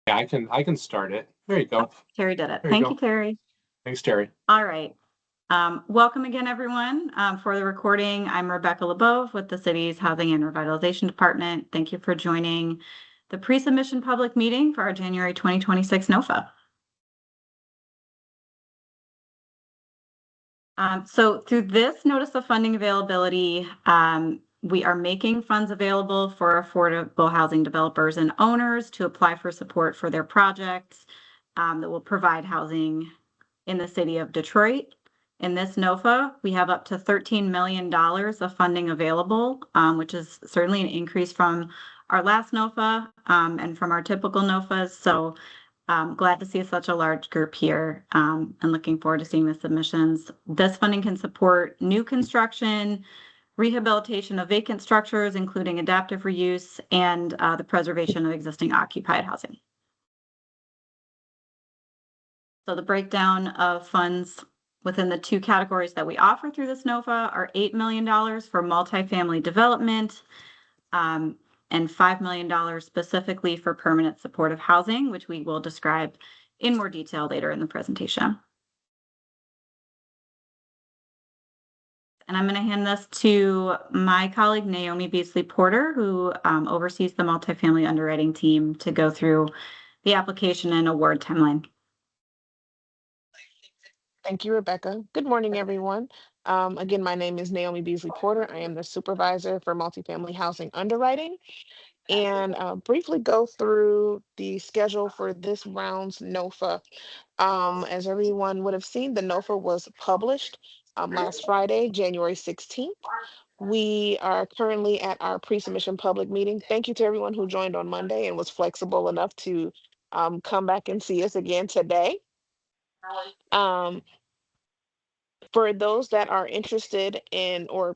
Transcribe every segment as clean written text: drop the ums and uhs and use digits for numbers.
Yeah, I can start it. There you Oh, go. Terry did it. There you Thank you, go. Terry. Thanks, Terry. All right. Welcome again, everyone. For the recording, I'm Rebecca LeBeau with the city's Housing and Revitalization Department. Thank you for joining the pre-submission public meeting for our January 2026 NOFA. So through this notice of funding availability, we are making funds available for affordable housing developers and owners to apply for support for their projects that will provide housing in the city of Detroit. In this NOFA, we have up to $13 million of funding available, which is certainly an increase from our last NOFA and from our typical NOFAs. So glad to see such a large group here and looking forward to seeing the submissions. This funding can support new construction, rehabilitation of vacant structures, including adaptive reuse, and the preservation of existing occupied housing. So the breakdown of funds within the two categories that we offer through this NOFA are $8 million for multifamily development and $5 million specifically for permanent supportive housing, which we will describe in more detail later in the presentation. And I'm going to hand this to my colleague, Naomi Beasley Porter, who oversees the multifamily underwriting team, to go through the application and award timeline. Thank you, Rebecca. Good morning, everyone. Again, my name is Naomi Beasley Porter. I am the supervisor for multifamily housing underwriting, and briefly go through the schedule for this round's NOFA. As everyone would have seen, the NOFA was published last Friday, January 16th. We are currently at our pre-submission public meeting. Thank you to everyone who joined on Monday and was flexible enough to come back and see us again today. Um, for those that are interested in or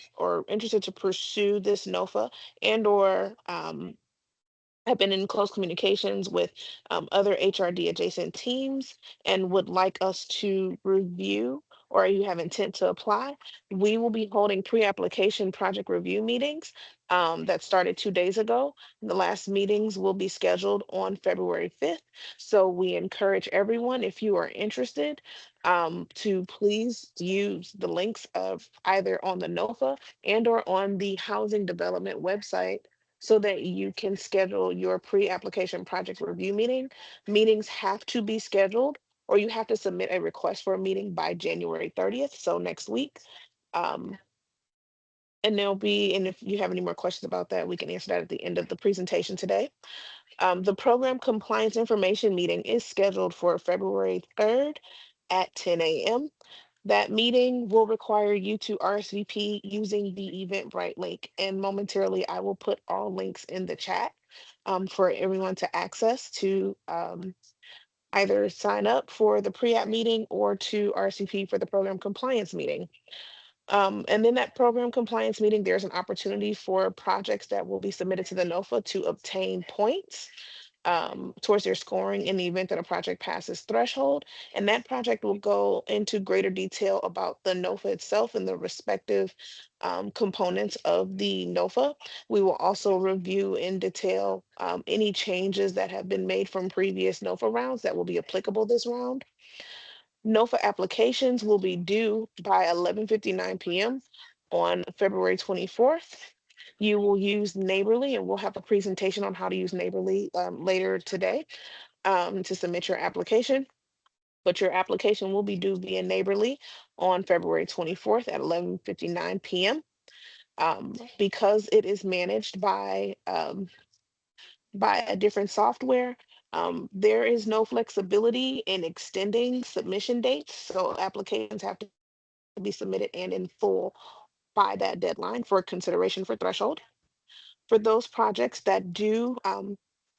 interested to pursue this NOFA and or have been in close communications with other HRD adjacent teams and would like us to review or you have intent to apply, we will be holding pre-application project review meetings that started 2 days ago. The last meetings will be scheduled on February 5th. So we encourage everyone, if you are interested, to please use the links of either on the NOFA and or on the housing development website so that you can schedule your pre-application project review meeting. Meetings have to be scheduled or you have to submit a request for a meeting by January 30th, so next week. Um, and if you have any more questions about that, we can answer that at the end of the presentation today. The program compliance information meeting is scheduled for February 3rd at 10 a.m. That meeting will require you to RSVP using the Eventbrite link. And momentarily, I will put all links in the chat for everyone to access to either sign up for the pre-app meeting or to RSVP for the program compliance meeting. And then that program compliance meeting, there's an opportunity for projects that will be submitted to the NOFA to obtain points towards their scoring in the event that a project passes threshold. And that project will go into greater detail about the NOFA itself and the respective components of the NOFA. We will also review in detail any changes that have been made from previous NOFA rounds that will be applicable this round. NOFA applications will be due by 11:59 p.m. on February 24th. You will use Neighborly, and we'll have a presentation on how to use Neighborly later today to submit your application. But your application will be due via Neighborly on February 24th at 11:59 p.m. Because it is managed by a different software. There is no flexibility in extending submission dates, so applications have to be submitted and in full by that deadline for consideration for threshold. For those projects that do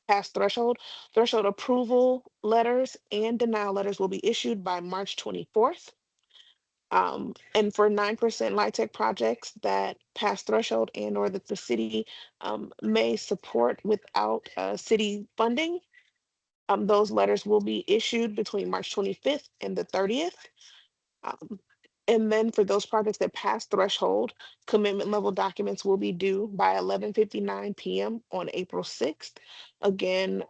pass threshold, threshold approval letters and denial letters will be issued by March 24th. And for 9% LIHTC projects that pass threshold and or that the city may support without city funding, those letters will be issued between March 25th and the 30th. Um, and then for those projects that pass threshold, commitment level documents will be due by 11:59 p.m. on April 6th. Again,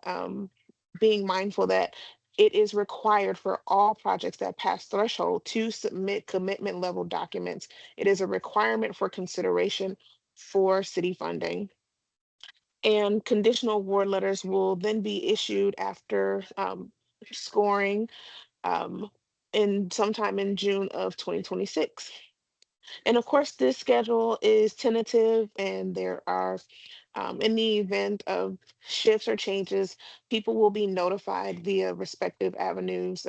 being mindful that it is required for all projects that pass threshold to submit commitment level documents. It is a requirement for consideration for city funding. And conditional award letters will then be issued after scoring um, in sometime in June of 2026. And of course, this schedule is tentative, and there are, in the event of shifts or changes, people will be notified via respective avenues,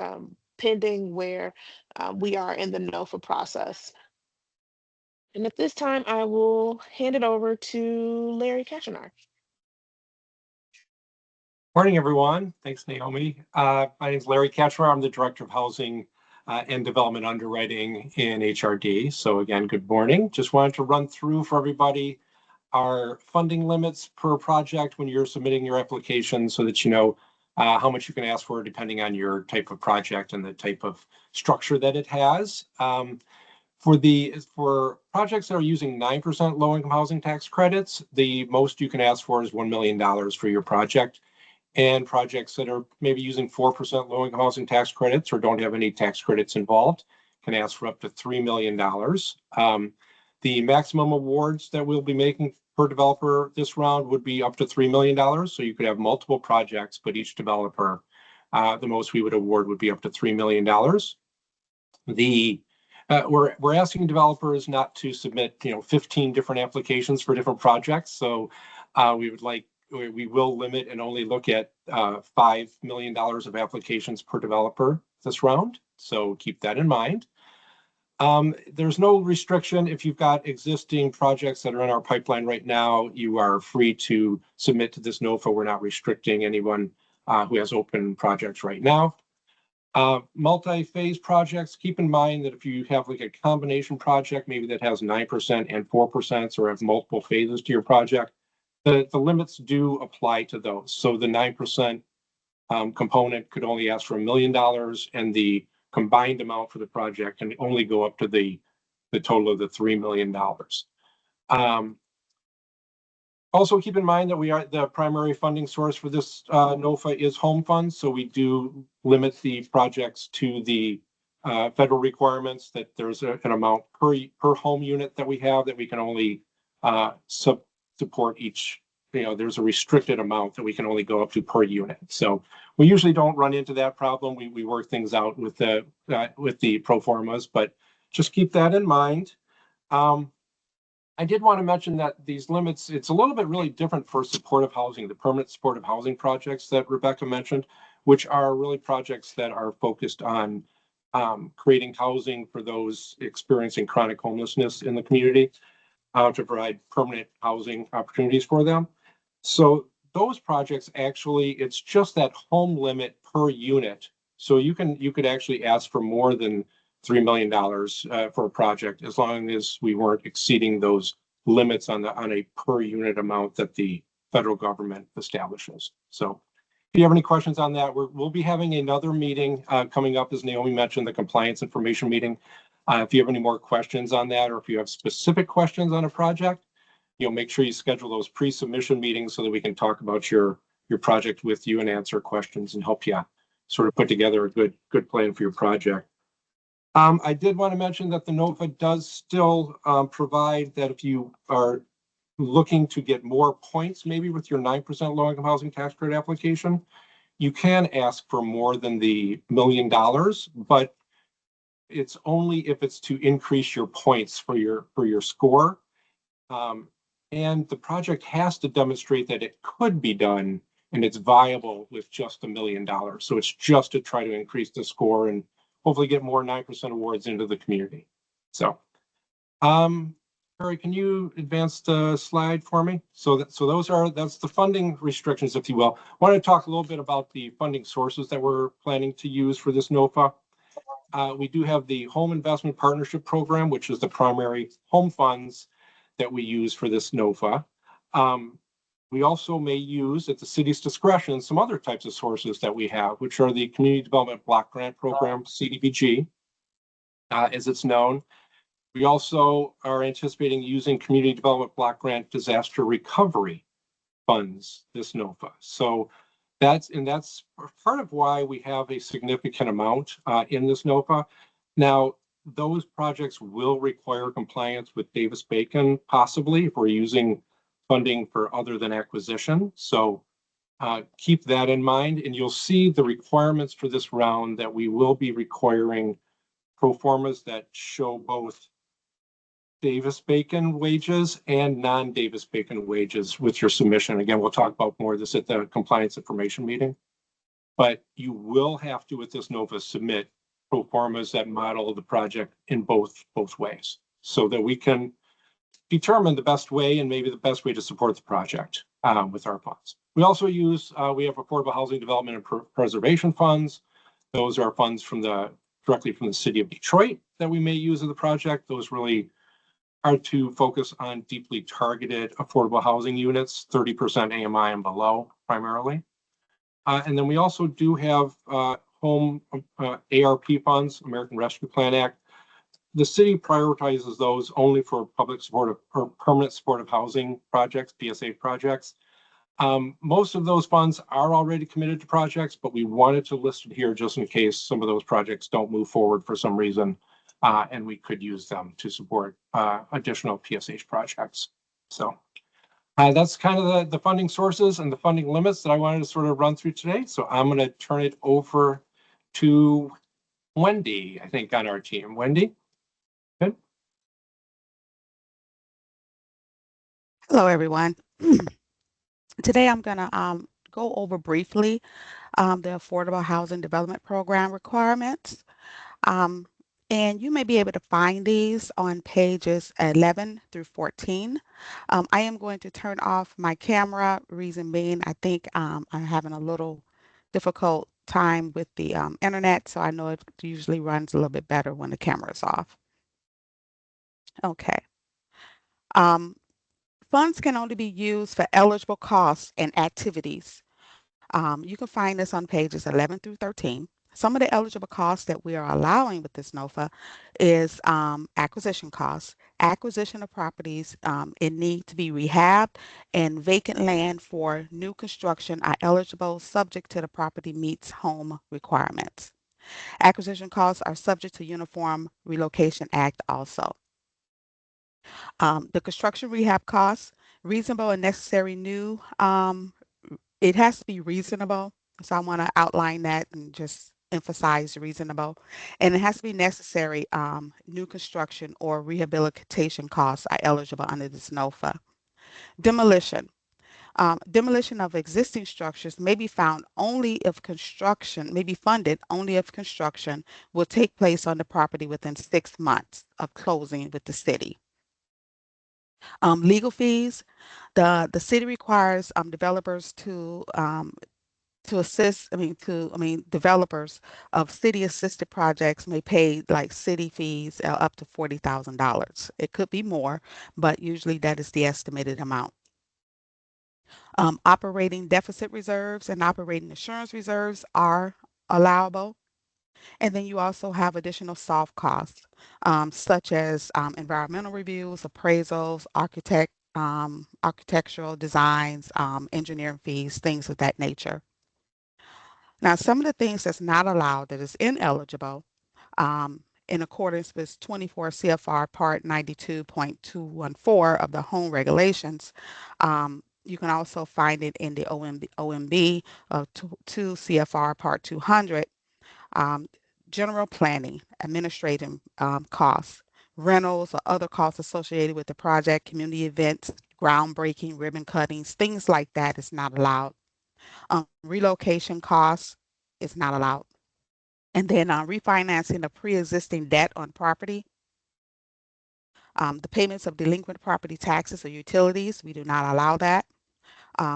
pending where we are in the NOFA process. And at this time, I will hand it over to Larry Kachenar. Morning, everyone. Thanks, Naomi. My name is Larry Katchmer. I'm the Director of Housing and Development Underwriting in HRD. So again, good morning. Just wanted to run through for everybody our funding limits per project when you're submitting your application so that you know how much you can ask for depending on your type of project and the type of structure that it has. For projects that are using 9% low-income housing tax credits, the most you can ask for is $1 million for your project. And projects that are maybe using 4% low-income housing tax credits or don't have any tax credits involved can ask for up to $3 million. The maximum awards that we'll be making per developer this round would be up to $3 million. So you could have multiple projects, but each developer, the most we would award would be up to $3 million. We're asking developers not to submit 15 different applications for different projects. So we will limit and only look at $5 million of applications per developer this round. So keep that in mind. There's no restriction. If you've got existing projects that are in our pipeline right now, you are free to submit to this NOFA. We're not restricting anyone who has open projects right now. Multi-phase projects, keep in mind that if you have like a combination project, maybe that has 9% and 4%, or have multiple phases to your project, the limits do apply to those. So the 9% component could only ask for $1 million, and the combined amount for the project can only go up to the total of the $3 million. Also keep in mind that we are the primary funding source for this NOFA is home funds. So we do limit the projects to the federal requirements that there's an amount per home unit that we have that we can only support each. There's a restricted amount that we can only go up to per unit. So we usually don't run into that problem. We work things out with the pro formas, but just keep that in mind. I did want to mention that these limits, it's a little bit really different for supportive housing, the permanent supportive housing projects that Rebecca mentioned, which are really projects that are focused on creating housing for those experiencing chronic homelessness in the community to provide permanent housing opportunities for them. So those projects actually, it's just that home limit per unit. So you could actually ask for more than $3 million for a project, as long as we weren't exceeding those limits on a per unit amount that the federal government establishes. So if you have any questions on that, we'll be having another meeting coming up, as Naomi mentioned, the compliance information meeting. If you have any more questions on that, or if you have specific questions on a project, make sure you schedule those pre-submission meetings so that we can talk about your project with you and answer questions and help you sort of put together a good plan for your project. I did want to mention that the NOFA does still provide that if you are looking to get more points, maybe with your 9% low-income housing tax credit application, you can ask for more than the $1 million, but it's only if it's to increase your points for your score. And the project has to demonstrate that it could be done and it's viable with just $1 million. So it's just to try to increase the score and hopefully get more 9% awards into the community. So, Barry, can you advance the slide for me? That's the funding restrictions, if you will. I want to talk a little bit about the funding sources that we're planning to use for this NOFA. We do have the Home Investment Partnership Program, which is the primary home funds that we use for this NOFA. We also may use, at the city's discretion, some other types of sources that we have, which are the Community Development Block Grant Program, CDBG, as it's known. We also are anticipating using Community Development Block Grant Disaster Recovery funds this NOFA. So That's part of why we have a significant amount in this NOFA. Now, those projects will require compliance with Davis-Bacon, possibly, if we're using funding for other than acquisition. So keep that in mind, and you'll see the requirements for this round that we will be requiring pro formas that show both Davis-Bacon wages and non-Davis-Bacon wages with your submission. Again, we'll talk about more of this at the compliance information meeting. But you will have to, with this NOFA, submit pro formas that model the project in both ways, so that we can determine the best way and maybe the best way to support the project with our funds. We also use, we have affordable housing development and preservation funds. Those are funds directly from the city of Detroit that we may use in the project. Those really are to focus on deeply targeted affordable housing units, 30% AMI and below primarily. And then we also do have home ARP funds, American Rescue Plan Act. The city prioritizes those only for public supportive or permanent supportive housing projects, PSA projects. Most of those funds are already committed to projects, but we wanted to list it here just in case some of those projects don't move forward for some reason, and we could use them to support additional PSH projects. So that's kind of the funding sources and the funding limits that I wanted to sort of run through today. So I'm going to turn it over to Wendy, I think, on our team. Wendy? Good. Hello, everyone. Today I'm going to go over briefly the Affordable Housing Development Program requirements. And you may be able to find these on pages 11 through 14. I am going to turn off my camera, reason being I think I'm having a little difficult time with the internet, so I know it usually runs a little bit better when the camera is off. Okay. Funds can only be used for eligible costs and activities. You can find this on pages 11 through 13. Some of the eligible costs that we are allowing with this NOFA is acquisition costs, acquisition of properties in need to be rehabbed, and vacant land for new construction are eligible subject to the property meets home requirements. Acquisition costs are subject to Uniform Relocation Act also. The construction rehab costs, reasonable and necessary new, it has to be reasonable. So I want to outline that and just emphasize reasonable. And it has to be necessary. New construction or rehabilitation costs are eligible under this NOFA. Demolition. Demolition of existing structures may be found only if construction, may be funded only if construction will take place on the property within 6 months of closing with the city. Legal fees. The city requires developers to assist, developers of city-assisted projects may pay like city fees up to $40,000. It could be more, but usually that is the estimated amount. Operating deficit reserves and operating assurance reserves are allowable. And then you also have additional soft costs, such as environmental reviews, appraisals, architectural designs, engineering fees, things of that nature. Now, some of the things that's not allowed, that is ineligible, in accordance with 24 CFR Part 92.214 of the Home Regulations, you can also find it in the OMB of 2 CFR Part 200, general planning, administrative costs, rentals or other costs associated with the project, community events, groundbreaking, ribbon cuttings, things like that is not allowed. Relocation costs is not allowed. And then refinancing of pre-existing debt on property. The payments of delinquent property taxes or utilities, we do not allow that.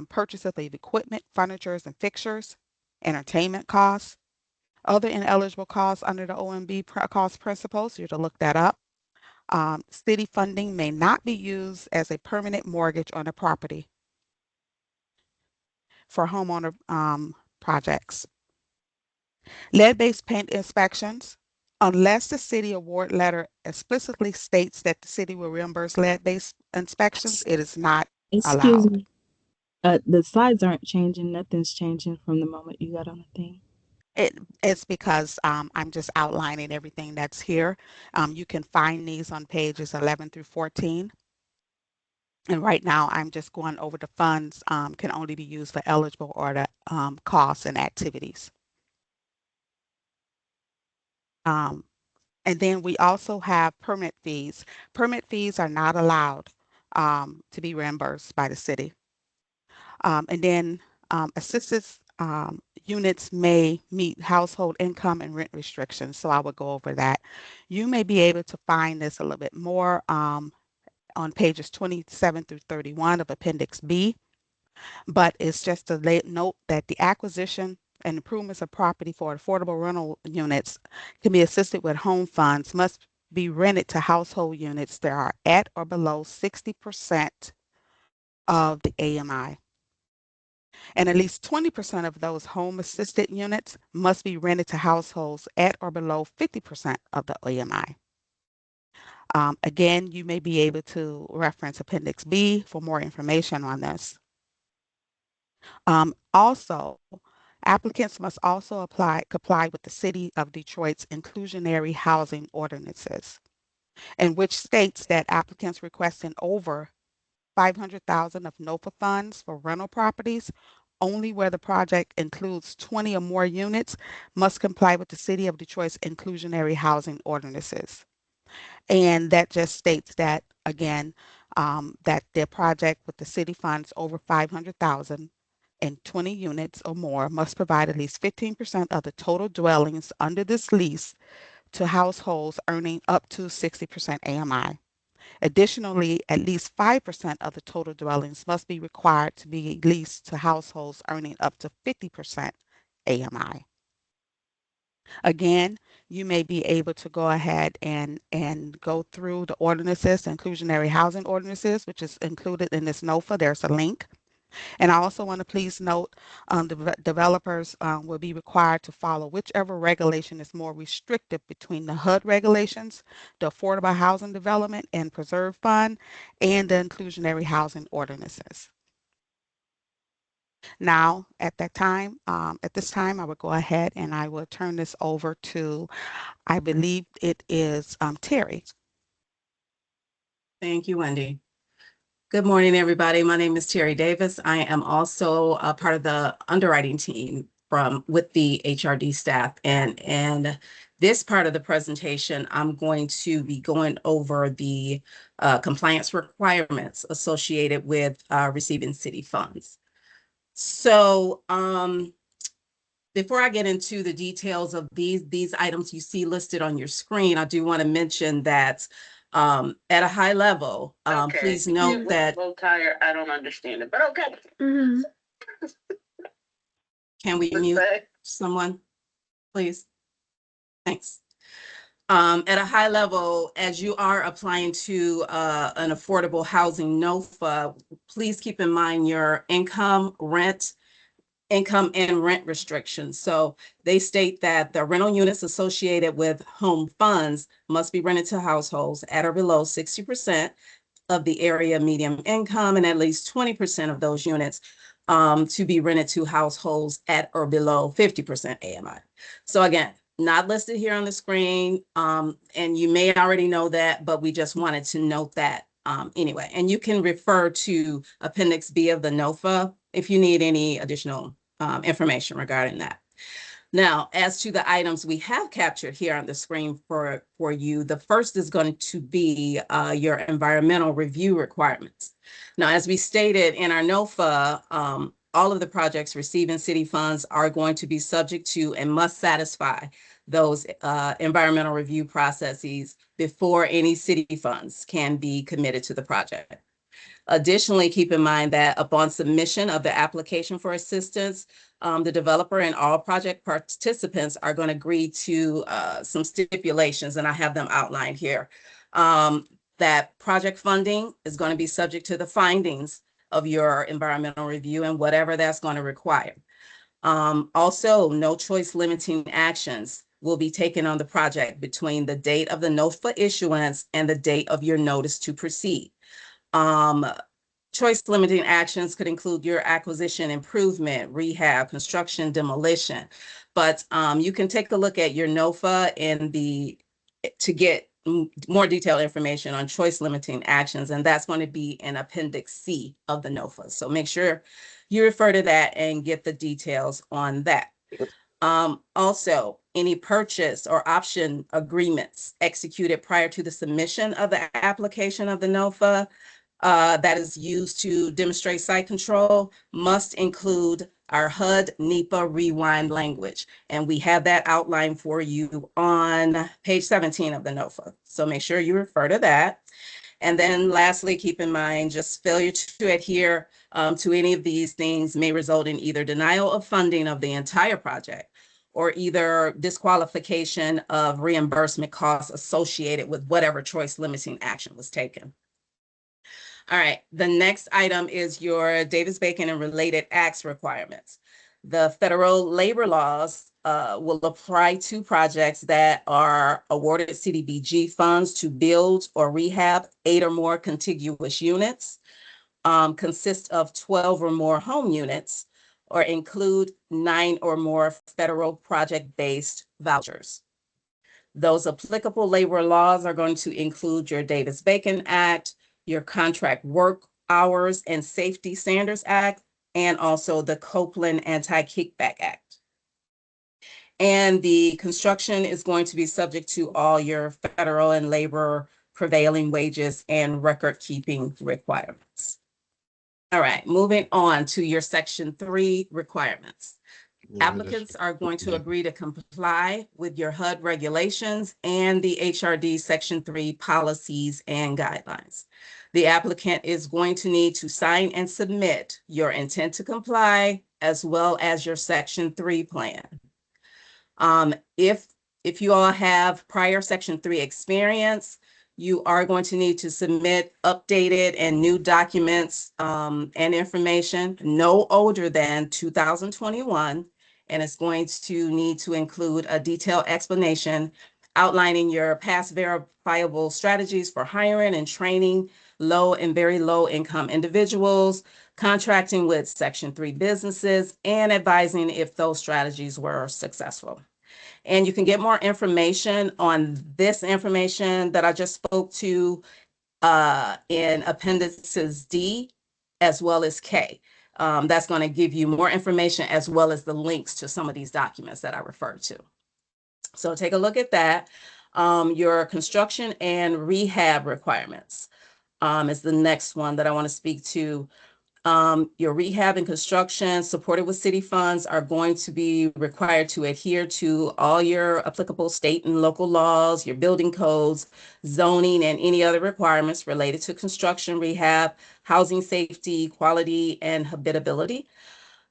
Purchase of equipment, furniture and fixtures, entertainment costs, other ineligible costs under the OMB cost principles, you have to look that up. City funding may not be used as a permanent mortgage on a property for homeowner projects. Lead-based paint inspections, unless the city award letter explicitly states that the city will reimburse lead-based inspections, it is not Excuse allowed. me. The slides aren't changing. Nothing's changing from the moment you got on the thing. It's because I'm just outlining everything that's here. You can find these on pages 11 through 14. And right now, I'm just going over the funds can only be used for eligible or the costs and activities. And then we also have permit fees. Permit fees are not allowed to be reimbursed by the city. And then assistance units may meet household income and rent restrictions. So I will go over that. You may be able to find this a little bit more on pages 27 through 31 of Appendix B. But it's just to note that the acquisition and improvements of property for affordable rental units can be assisted with home funds must be rented to household units that are at or below 60% of the AMI. And at least 20% of those home assisted units must be rented to households at or below 50% of the AMI. Again, you may be able to reference Appendix B for more information on this. Also, applicants must also comply with the City of Detroit's inclusionary housing ordinances, in which states that applicants requesting over 500,000 of NOFA funds for rental properties, only where the project includes 20 or more units, must comply with the City of Detroit's inclusionary housing ordinances. And that just states that, again, that their project with the city funds over 500,000 and 20 units or more must provide at least 15% of the total dwellings under this lease to households earning up to 60% AMI. Additionally, at least 5% of the total dwellings must be required to be leased to households earning up to 50% AMI. Again, you may be able to go ahead and go through the ordinances, inclusionary housing ordinances, which is included in this NOFA. There's a link. And I also want to please note developers will be required to follow whichever regulation is more restrictive between the HUD regulations, the Affordable Housing Development and Preserve Fund, and the inclusionary housing ordinances. Now, at this time, I will go ahead and I will turn this over to, I believe it is Terry. Thank you, Wendy. Good morning, everybody. My name is Terry Davis. I am also a part of the underwriting team with the HRD staff. And this part of the presentation, I'm going to be going over the compliance requirements associated with receiving city funds. So before I get into the details of these items you see listed on your screen, I do want to mention that at a high level, Okay. please note that. Low tire, I don't understand it, but okay. Can we What's mute that? someone, please? Thanks. At a high level, as you are applying to an affordable housing NOFA, please keep in mind your income and rent restrictions. So they state that the rental units associated with home funds must be rented to households at or below 60% of the area median income, and at least 20% of those units to be rented to households at or below 50% AMI. So again, not listed here on the screen, and you may already know that, but we just wanted to note that anyway. And you can refer to Appendix B of the NOFA if you need any additional information regarding that. Now, as to the items we have captured here on the screen for you, the first is going to be your environmental review requirements. Now, as we stated in our NOFA, all of the projects receiving city funds are going to be subject to and must satisfy those environmental review processes before any city funds can be committed to the project. Additionally, keep in mind that upon submission of the application for assistance, the developer and all project participants are going to agree to some stipulations, and I have them outlined here. That project funding is going to be subject to the findings of your environmental review and whatever that's going to require. Also, no choice limiting actions will be taken on the project between the date of the NOFA issuance and the date of your notice to proceed. Choice limiting actions could include your acquisition, improvement, rehab, construction, demolition. But you can take a look at your NOFA to get more detailed information on choice limiting actions, and that's going to be in Appendix C of the NOFA. So make sure you refer to that and get the details on that. Also, any purchase or option agreements executed prior to the submission of the application of the NOFA that is used to demonstrate site control must include our HUD NEPA rewind language. And we have that outlined for you on page 17 of the NOFA. So make sure you refer to that. And then lastly, keep in mind, just failure to adhere to any of these things may result in either denial of funding of the entire project or either disqualification of reimbursement costs associated with whatever choice limiting action was taken. All right, the next item is your Davis-Bacon and related acts requirements. The federal labor laws will apply to projects that are awarded CDBG funds to build or rehab 8 or more contiguous units, consist of 12 or more home units, or include 9 or more federal project-based vouchers. Those applicable labor laws are going to include your Davis-Bacon Act, your Contract Work Hours and Safety Standards Act, and also the Copeland Anti-Kickback Act. And the construction is going to be subject to all your federal and labor prevailing wages and record-keeping requirements. All right, moving on to your Section 3 requirements. Applicants are going to agree to comply with your HUD regulations and the HRD Section 3 policies and guidelines. The applicant is going to need to sign and submit your intent to comply as well as your Section 3 plan. If you all have prior Section 3 experience, you are going to need to submit updated and new documents and information no older than 2021. And it's going to need to include a detailed explanation outlining your past verifiable strategies for hiring and training low and very low income individuals, contracting with Section 3 businesses, and advising if those strategies were successful. And you can get more information on this information that I just spoke to in Appendices D as well as K. That's going to give you more information as well as the links to some of these documents that I referred to. So take a look at that. Your construction and rehab requirements is the next one that I want to speak to. Your rehab and construction supported with city funds are going to be required to adhere to all your applicable state and local laws, your building codes, zoning, and any other requirements related to construction, rehab, housing safety, quality, and habitability.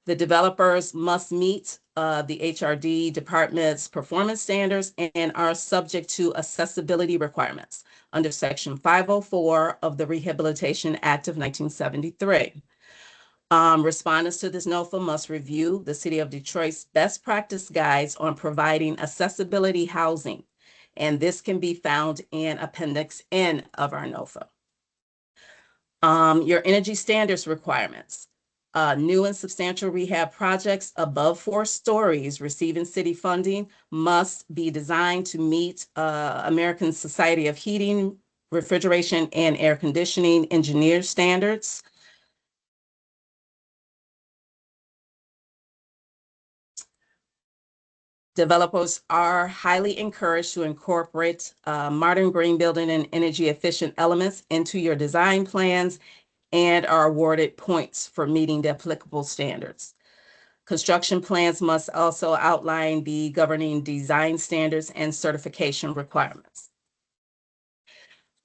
The developers must meet the HRD department's performance standards and are subject to accessibility requirements under Section 504 of the Rehabilitation Act of 1973. Respondents to this NOFA must review the City of Detroit's best practice guides on providing accessibility housing, and this can be found in Appendix N of our NOFA. Your energy standards requirements. New and substantial rehab projects above 4 stories receiving city funding must be designed to meet American Society of Heating, Refrigeration, and Air Conditioning engineer standards. Developers are highly encouraged to incorporate modern green building and energy efficient elements into your design plans and are awarded points for meeting the applicable standards. Construction plans must also outline the governing design standards and certification requirements.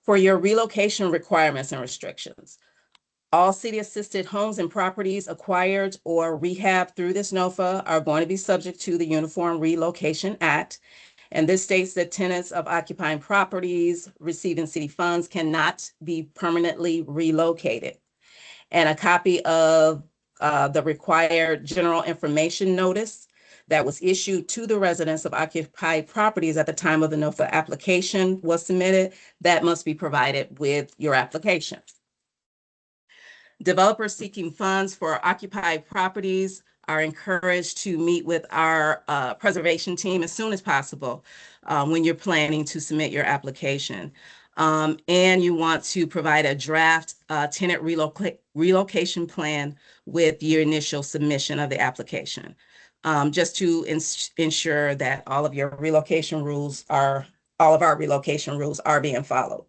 For your relocation requirements and restrictions, all city-assisted homes and properties acquired or rehabbed through this NOFA are going to be subject to the Uniform Relocation Act. And this states that tenants of occupying properties receiving city funds cannot be permanently relocated. And a copy of the required general information notice that was issued to the residents of occupied properties at the time of the NOFA application was submitted. That must be provided with your application. Developers seeking funds for occupied properties are encouraged to meet with our preservation team as soon as possible when you're planning to submit your application. And you want to provide a draft tenant relocation plan with your initial submission of the application, just to ensure that all of our relocation rules are being followed.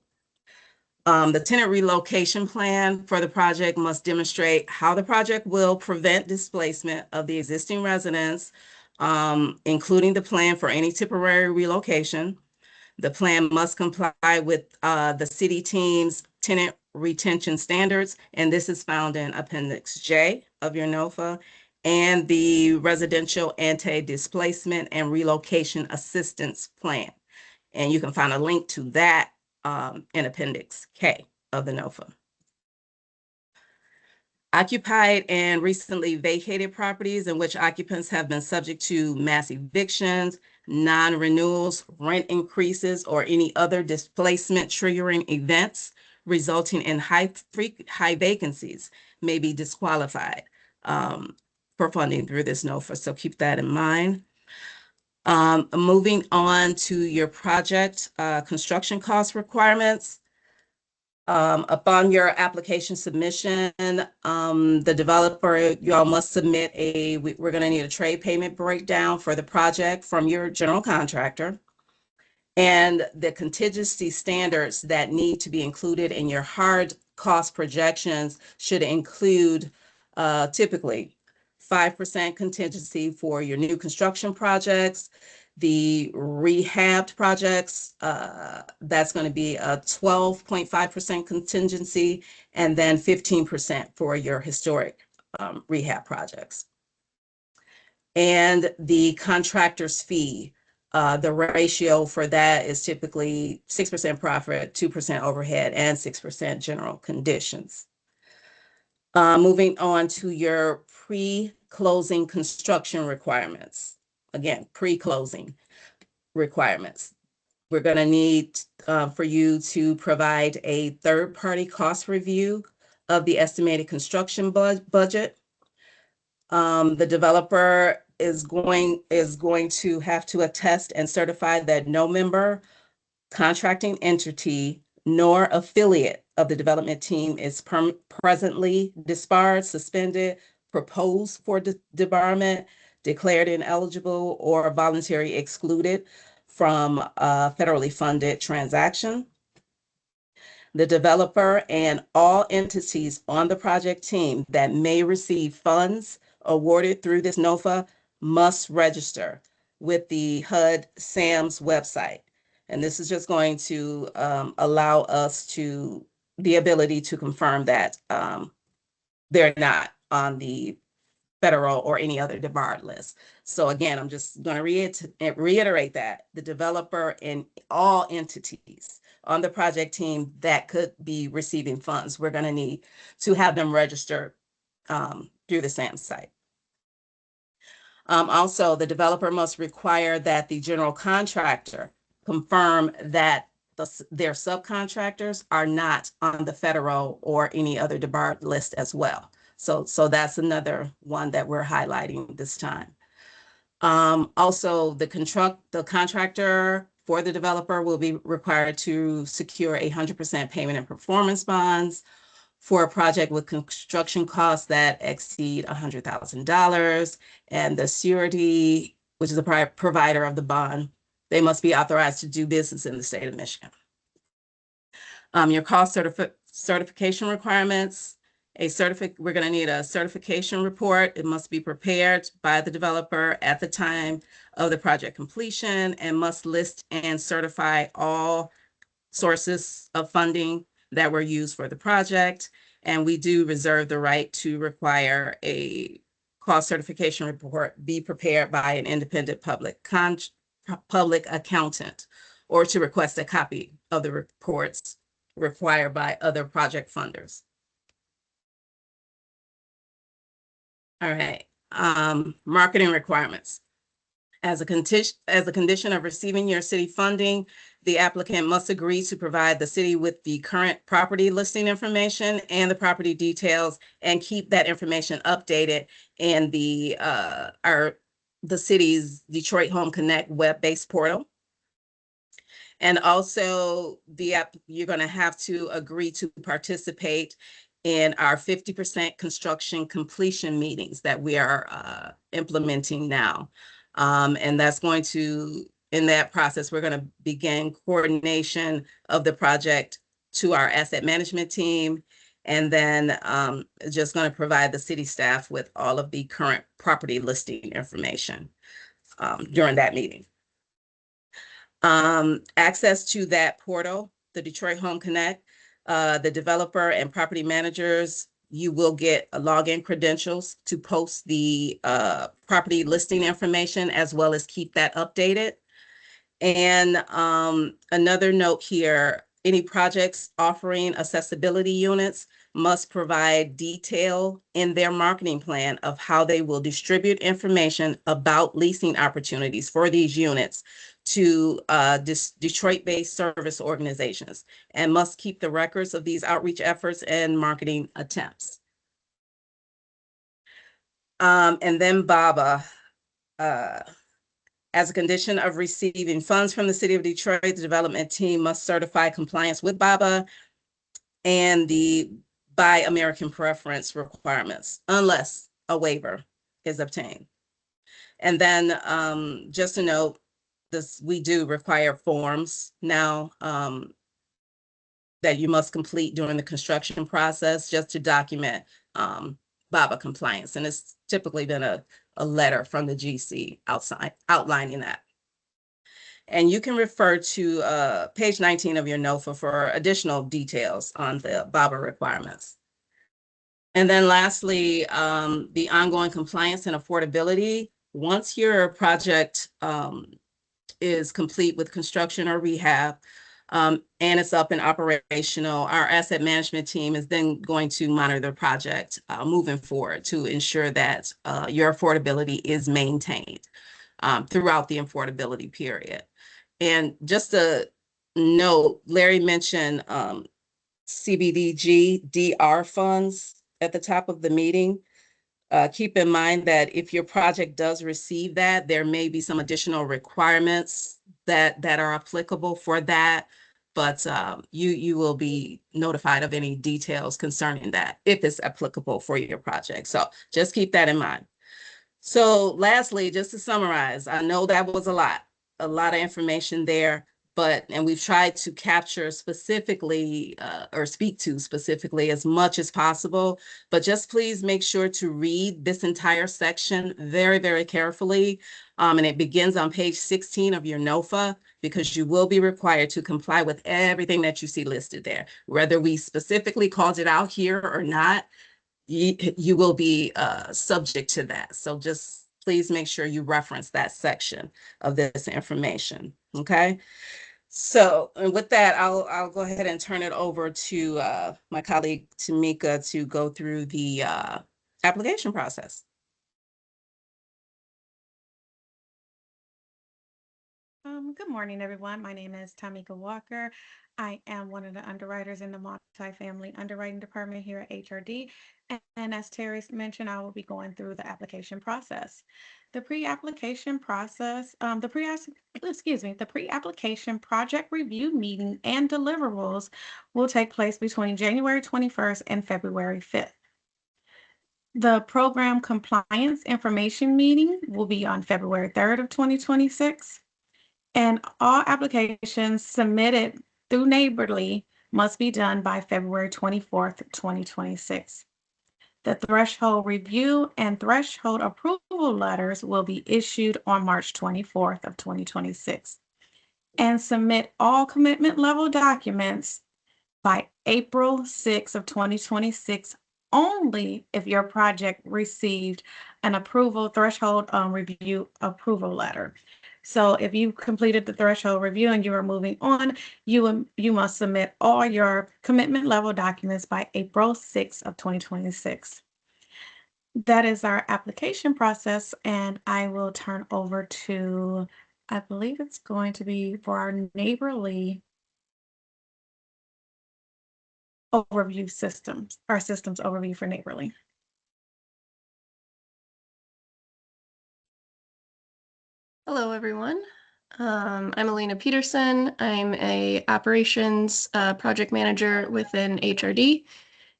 The tenant relocation plan for the project must demonstrate how the project will prevent displacement of the existing residents, including the plan for any temporary relocation. The plan must comply with the city team's tenant retention standards, and this is found in Appendix J of your NOFA, and the Residential Anti-Displacement and Relocation Assistance Plan. And you can find a link to that in Appendix K of the NOFA. Occupied and recently vacated properties in which occupants have been subject to mass evictions, non-renewals, rent increases, or any other displacement triggering events resulting in high vacancies may be disqualified for funding through this NOFA. So keep that in mind. Moving on to your project construction cost requirements. Upon your application submission, the developer, you all must submit we're going to need a trade payment breakdown for the project from your general contractor. And the contingency standards that need to be included in your hard cost projections should include typically 5% contingency for your new construction projects. The rehabbed projects, that's going to be a 12.5% contingency, and then 15% for your historic rehab projects. And the contractor's fee, the ratio for that is typically 6% profit, 2% overhead, and 6% general conditions. Moving on to your pre-closing construction requirements. Again, pre-closing requirements. We're going to need for you to provide a third-party cost review of the estimated construction budget. The developer is going to have to attest and certify that no member, contracting entity, nor affiliate of the development team is presently disbarred, suspended, proposed for debarment, declared ineligible, or voluntarily excluded from a federally funded transaction. The developer and all entities on the project team that may receive funds awarded through this NOFA must register with the HUD SAMS website. And this is just going to allow us the ability to confirm that they're not on the federal or any other debarred list. So again, I'm just going to reiterate that the developer and all entities on the project team that could be receiving funds, we're going to need to have them registered through the SAMS site. Also, the developer must require that the general contractor confirm that their subcontractors are not on the federal or any other debarred list as well. So that's another one that we're highlighting this time. Also, the contractor for the developer will be required to secure 100% payment and performance bonds for a project with construction costs that exceed $100,000. And the surety, which is a provider of the bond, they must be authorized to do business in the state of Michigan. Your cost certification requirements. We're going to need a certification report. It must be prepared by the developer at the time of the project completion and must list and certify all sources of funding that were used for the project. And we do reserve the right to require a cost certification report be prepared by an independent public accountant, or to request a copy of the reports required by other project funders. All right, marketing requirements. As a condition of receiving your city funding, the applicant must agree to provide the city with the current property listing information and the property details, and keep that information updated in the city's Detroit Home Connect web-based portal. And also you're going to have to agree to participate in our 50% construction completion meetings that we are implementing now. And that's going to, in that process, we're going to begin coordination of the project to our asset management team, and then just going to provide the city staff with all of the current property listing information during that meeting. Access to that portal, the Detroit Home Connect, the developer and property managers, you will get login credentials to post the property listing information, as well as keep that updated. And another note here, any projects offering accessibility units must provide detail in their marketing plan of how they will distribute information about leasing opportunities for these units to Detroit-based service organizations, and must keep the records of these outreach efforts and marketing attempts. And then BABA. As a condition of receiving funds from the City of Detroit, the development team must certify compliance with BABA and the Buy American Preference requirements, unless a waiver is obtained. And then just to note, we do require forms now that you must complete during the construction process, just to document BABA compliance. And it's typically been a letter from the GC outlining that. And you can refer to page 19 of your NOFA for additional details on the BABA requirements. And then lastly, the ongoing compliance and affordability. Once your project is complete with construction or rehab, and it's up and operational, our asset management team is then going to monitor the project moving forward to ensure that your affordability is maintained throughout the affordability period. And just a note, Larry mentioned CBDG DR funds at the top of the meeting. Keep in mind that if your project does receive that, there may be some additional requirements that are applicable for that, but you will be notified of any details concerning that if it's applicable for your project. So just keep that in mind. So lastly, just to summarize, I know that was a lot of information there, and we've tried to capture specifically or speak to specifically as much as possible, but just please make sure to read this entire section very, very carefully. And it begins on page 16 of your NOFA, because you will be required to comply with everything that you see listed there. Whether we specifically called it out here or not, you will be subject to that. So just please make sure you reference that section of this information, okay? So, and with that, I'll go ahead and turn it over to my colleague Tamika to go through the application process. Good morning, everyone. My name is Tamika Walker. I am one of the underwriters in the multifamily underwriting department here at HRD. And as Terry mentioned, I will be going through the application process. The pre-application process, the pre-application project review meeting and deliverables will take place between January 21st and February 5th. The program compliance information meeting will be on February 3rd of 2026. And all applications submitted through Neighborly must be done by February 24th, 2026. The threshold review and threshold approval letters will be issued on March 24th of 2026. And submit all commitment level documents by April 6th of 2026, only if your project received an approval threshold review approval letter. So if you completed the threshold review and you are moving on, you must submit all your commitment level documents by April 6th of 2026. That is our application process, and I will turn over to, I believe it's going to be for our neighborly overview systems, our systems overview for neighborly. Hello, everyone. I'm Elena Peterson. I'm a operations project manager within HRD,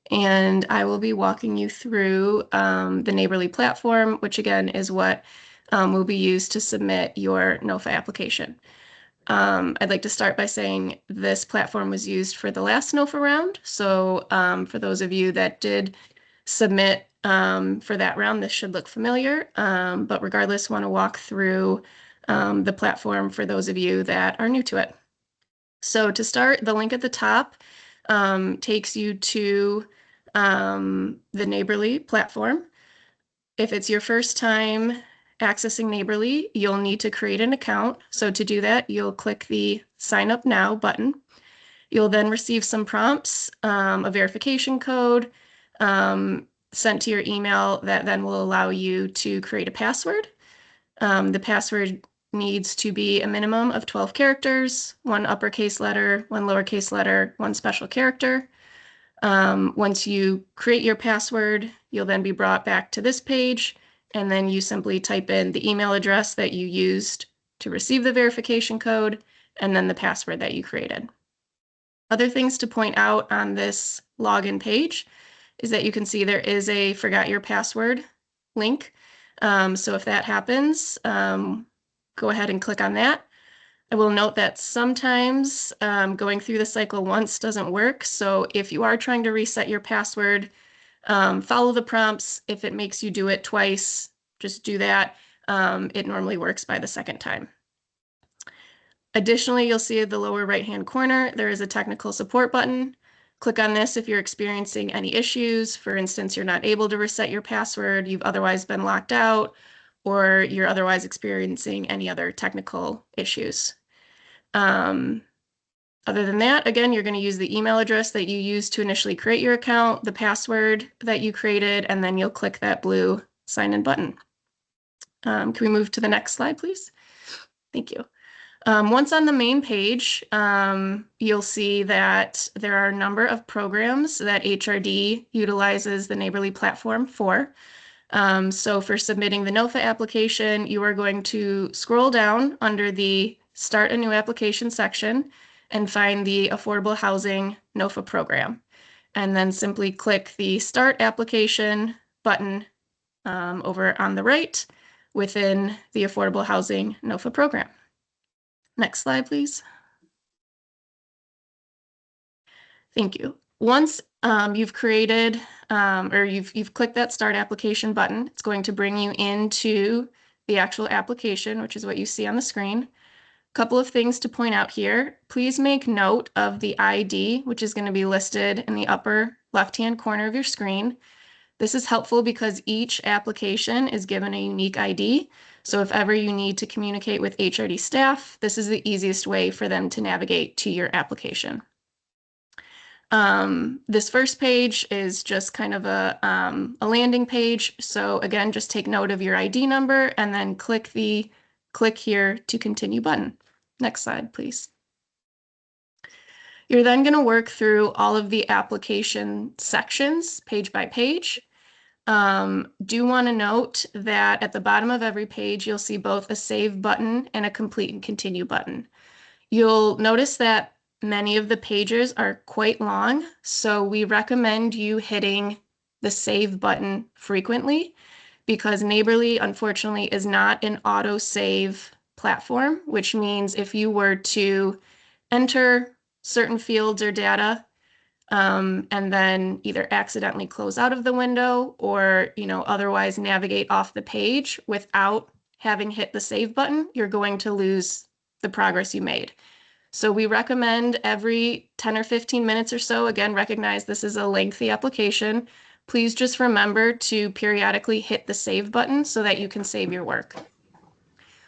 and I will be walking you through the Neighborly platform, which again is what will be used to submit your NOFA application. I'd like to start by saying this platform was used for the last NOFA round. So for those of you that did submit for that round, this should look familiar. But regardless, want to walk through the platform for those of you that are new to it. So to start, the link at the top takes you to the Neighborly platform. If it's your first time accessing Neighborly, you'll need to create an account. So to do that, you'll click the Sign Up Now button. You'll then receive some prompts, a verification code sent to your email that then will allow you to create a password. The password needs to be a minimum of 12 characters, one uppercase letter, one lowercase letter, one special character. Once you create your password, you'll then be brought back to this page, and then you simply type in the email address that you used to receive the verification code, and then the password that you created. Other things to point out on this login page is that you can see there is a forgot your password link. So if that happens, go ahead and click on that. I will note that sometimes going through the cycle once doesn't work. So if you are trying to reset your password, follow the prompts. If it makes you do it twice, just do that. It normally works by the second time. Additionally, you'll see at the lower right-hand corner, there is a technical support button. Click on this if you're experiencing any issues. For instance, you're not able to reset your password, you've otherwise been locked out, or you're otherwise experiencing any other technical issues. Other than that, again, you're going to use the email address that you used to initially create your account, the password that you created, and then you'll click that blue sign in button. Can we move to the next slide, please? Thank you. Once on the main page, you'll see that there are a number of programs that HRD utilizes the Neighborly platform for. So for submitting the NOFA application, you are going to scroll down under the Start a New Application section and find the Affordable Housing NOFA program. And then simply click the Start Application button over on the right within the Affordable Housing NOFA program. Next slide, please. Thank you. Once you've created or you've clicked that Start Application button, it's going to bring you into the actual application, which is what you see on the screen. A couple of things to point out here. Please make note of the ID, which is going to be listed in the upper left-hand corner of your screen. This is helpful because each application is given a unique ID. So if ever you need to communicate with HRD staff, this is the easiest way for them to navigate to your application. This first page is just kind of a landing page. So again, just take note of your ID number and then click the click here to continue button. Next slide, please. You're then going to work through all of the application sections page by page. Do want to note that at the bottom of every page, you'll see both a save button and a complete and continue button. You'll notice that many of the pages are quite long, so we recommend you hitting the save button frequently because Neighborly, unfortunately, is not an auto-save platform, which means if you were to enter certain fields or data and then either accidentally close out of the window or otherwise navigate off the page without having hit the save button, you're going to lose the progress you made. So we recommend every 10 or 15 minutes or so, again, recognize this is a lengthy application. Please just remember to periodically hit the save button so that you can save your work.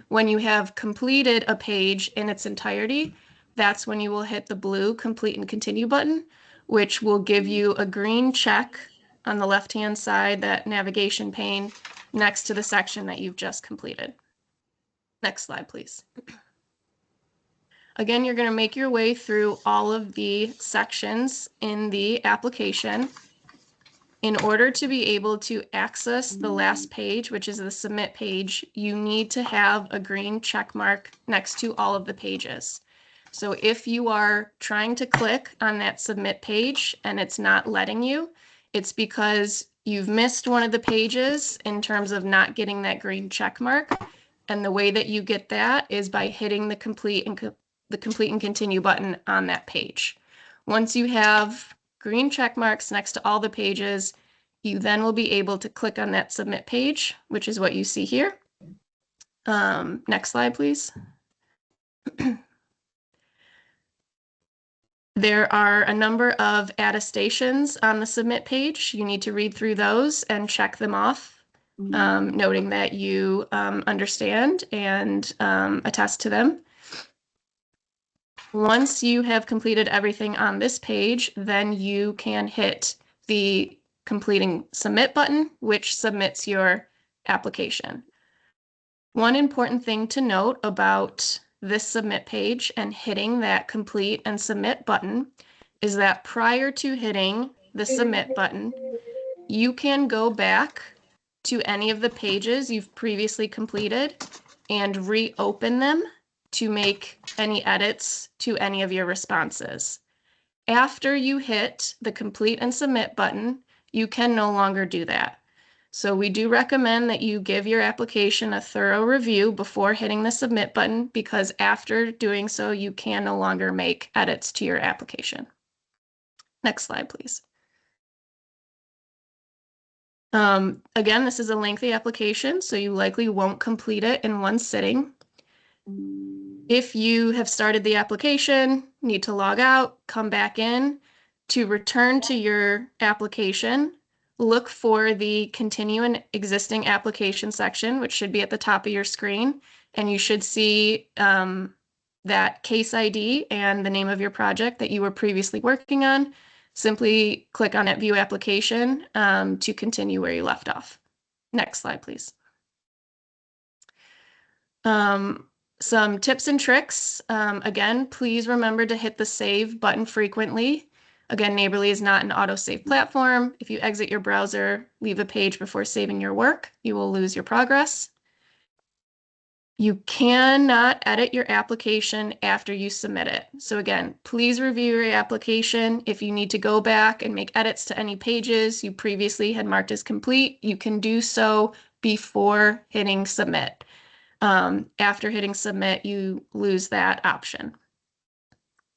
When you have completed a page in its entirety, that's when you will hit the blue complete and continue button, which will give you a green check on the left-hand side, that navigation pane next to the section that you've just completed. Next slide, please. Again, you're going to make your way through all of the sections in the application. In order to be able to access the last page, which is the submit page, you need to have a green check mark next to all of the pages. So if you are trying to click on that submit page and it's not letting you, it's because you've missed one of the pages in terms of not getting that green check mark. And the way that you get that is by hitting the complete and continue button on that page. Once you have green check marks next to all the pages, you then will be able to click on that submit page, which is what you see here. Next slide, please. There are a number of attestations on the submit page. You need to read through those and check them off, noting that you understand and attest to them. Once you have completed everything on this page, then you can hit the completing submit button, which submits your application. One important thing to note about this submit page and hitting that complete and submit button is that prior to hitting the submit button, you can go back to any of the pages you've previously completed and reopen them to make any edits to any of your responses. After you hit the complete and submit button, you can no longer do that. So we do recommend that you give your application a thorough review before hitting the submit button, because after doing so, you can no longer make edits to your application. Next slide, please. Again, this is a lengthy application, so you likely won't complete it in one sitting. If you have started the application, need to log out, come back in. To return to your application, look for the continue an existing application section, which should be at the top of your screen, and you should see that case ID and the name of your project that you were previously working on. Simply click on it, view application, to continue where you left off. Next slide, please. Some tips and tricks. Again, please remember to hit the save button frequently. Again, Neighborly is not an autosave platform. If you exit your browser, leave a page before saving your work, you will lose your progress. You cannot edit your application after you submit it. So again, please review your application. If you need to go back and make edits to any pages you previously had marked as complete, you can do so before hitting submit. After hitting submit, you lose that option.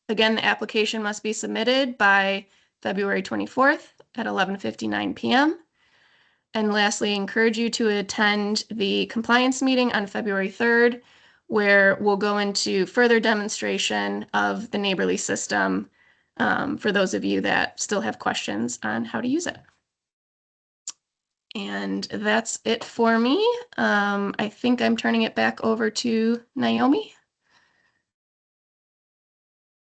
Again, the application must be submitted by February 24th at 11:59 p.m. And lastly, I encourage you to attend the compliance meeting on February 3rd, where we'll go into further demonstration of the Neighborly system for those of you that still have questions on how to use it. And that's it for me. I think I'm turning it back over to Naomi.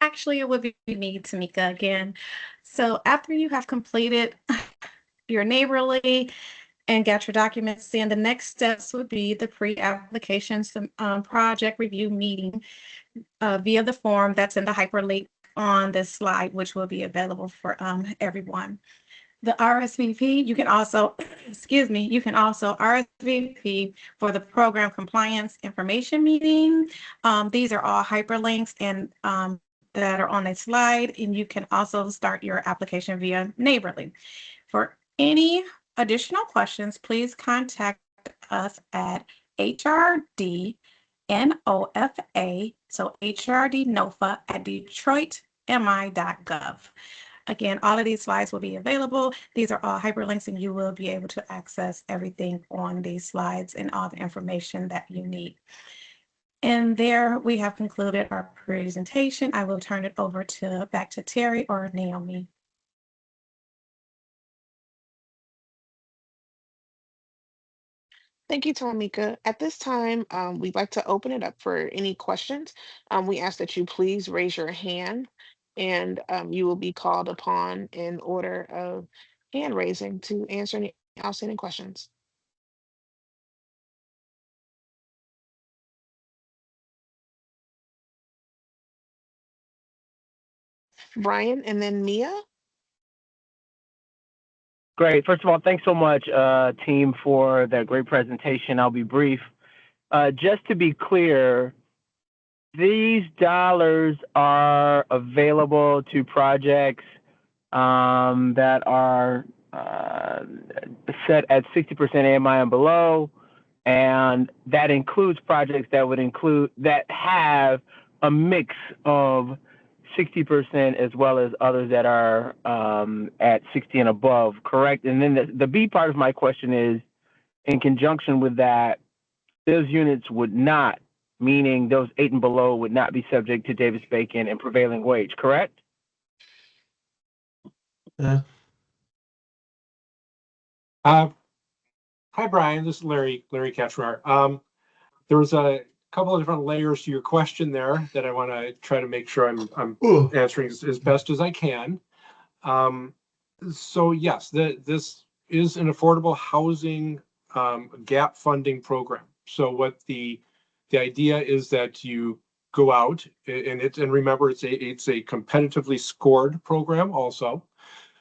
Actually, it would be me, Tamika, again. So after you have completed your Neighborly and got your documents in, the next steps would be the pre-application project review meeting via the form that's in the hyperlink on this slide, which will be available for everyone. The RSVP, you can also, excuse me, you can also RSVP for the program compliance information meeting. These are all hyperlinks and that are on a slide, and you can also start your application via Neighborly. For any additional questions, please contact us at HRD NOFA, so HRD NOFA at detroitmi.gov. Again, all of these slides will be available. These are all hyperlinks, and you will be able to access everything on these slides and all the information that you need. And there we have concluded our presentation. I will turn it over back to Terry or Naomi. Thank you, Tamika. At this time, we'd like to open it up for any questions. We ask that you please raise your hand, and you will be called upon in order of hand raising to answer any outstanding questions. Brian and then Mia. Great. First of all, thanks so much, team, for that great presentation. I'll be brief. Just to be clear, these dollars are available to projects that are set at 60% AMI and below, and that includes projects that have a mix of 60% as well as others that are at 60 and above, correct? And then the B part of my question is, in conjunction with that, those units would not, meaning those 8 and below, would not be subject to Davis-Bacon and prevailing wage, correct? Hi, Brian. This is Larry Ketchmar. There was a couple of different layers to your question there that I want to try to make sure I'm answering as best as I can. So yes, this is an affordable housing gap funding program. So what the idea is that you go out and remember it's a competitively scored program also.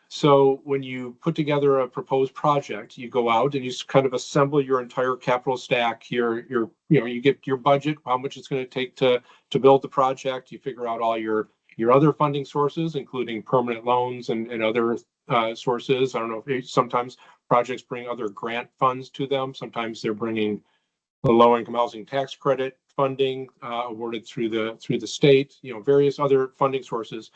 So when you put together a proposed project, you go out and you kind of assemble your entire capital stack. You get your budget, how much it's going to take to build the project. You figure out all your other funding sources, including permanent loans and other sources. I don't know if sometimes projects bring other grant funds to them. Sometimes they're bringing the low-income housing tax credit funding awarded through the state. Various other funding sources.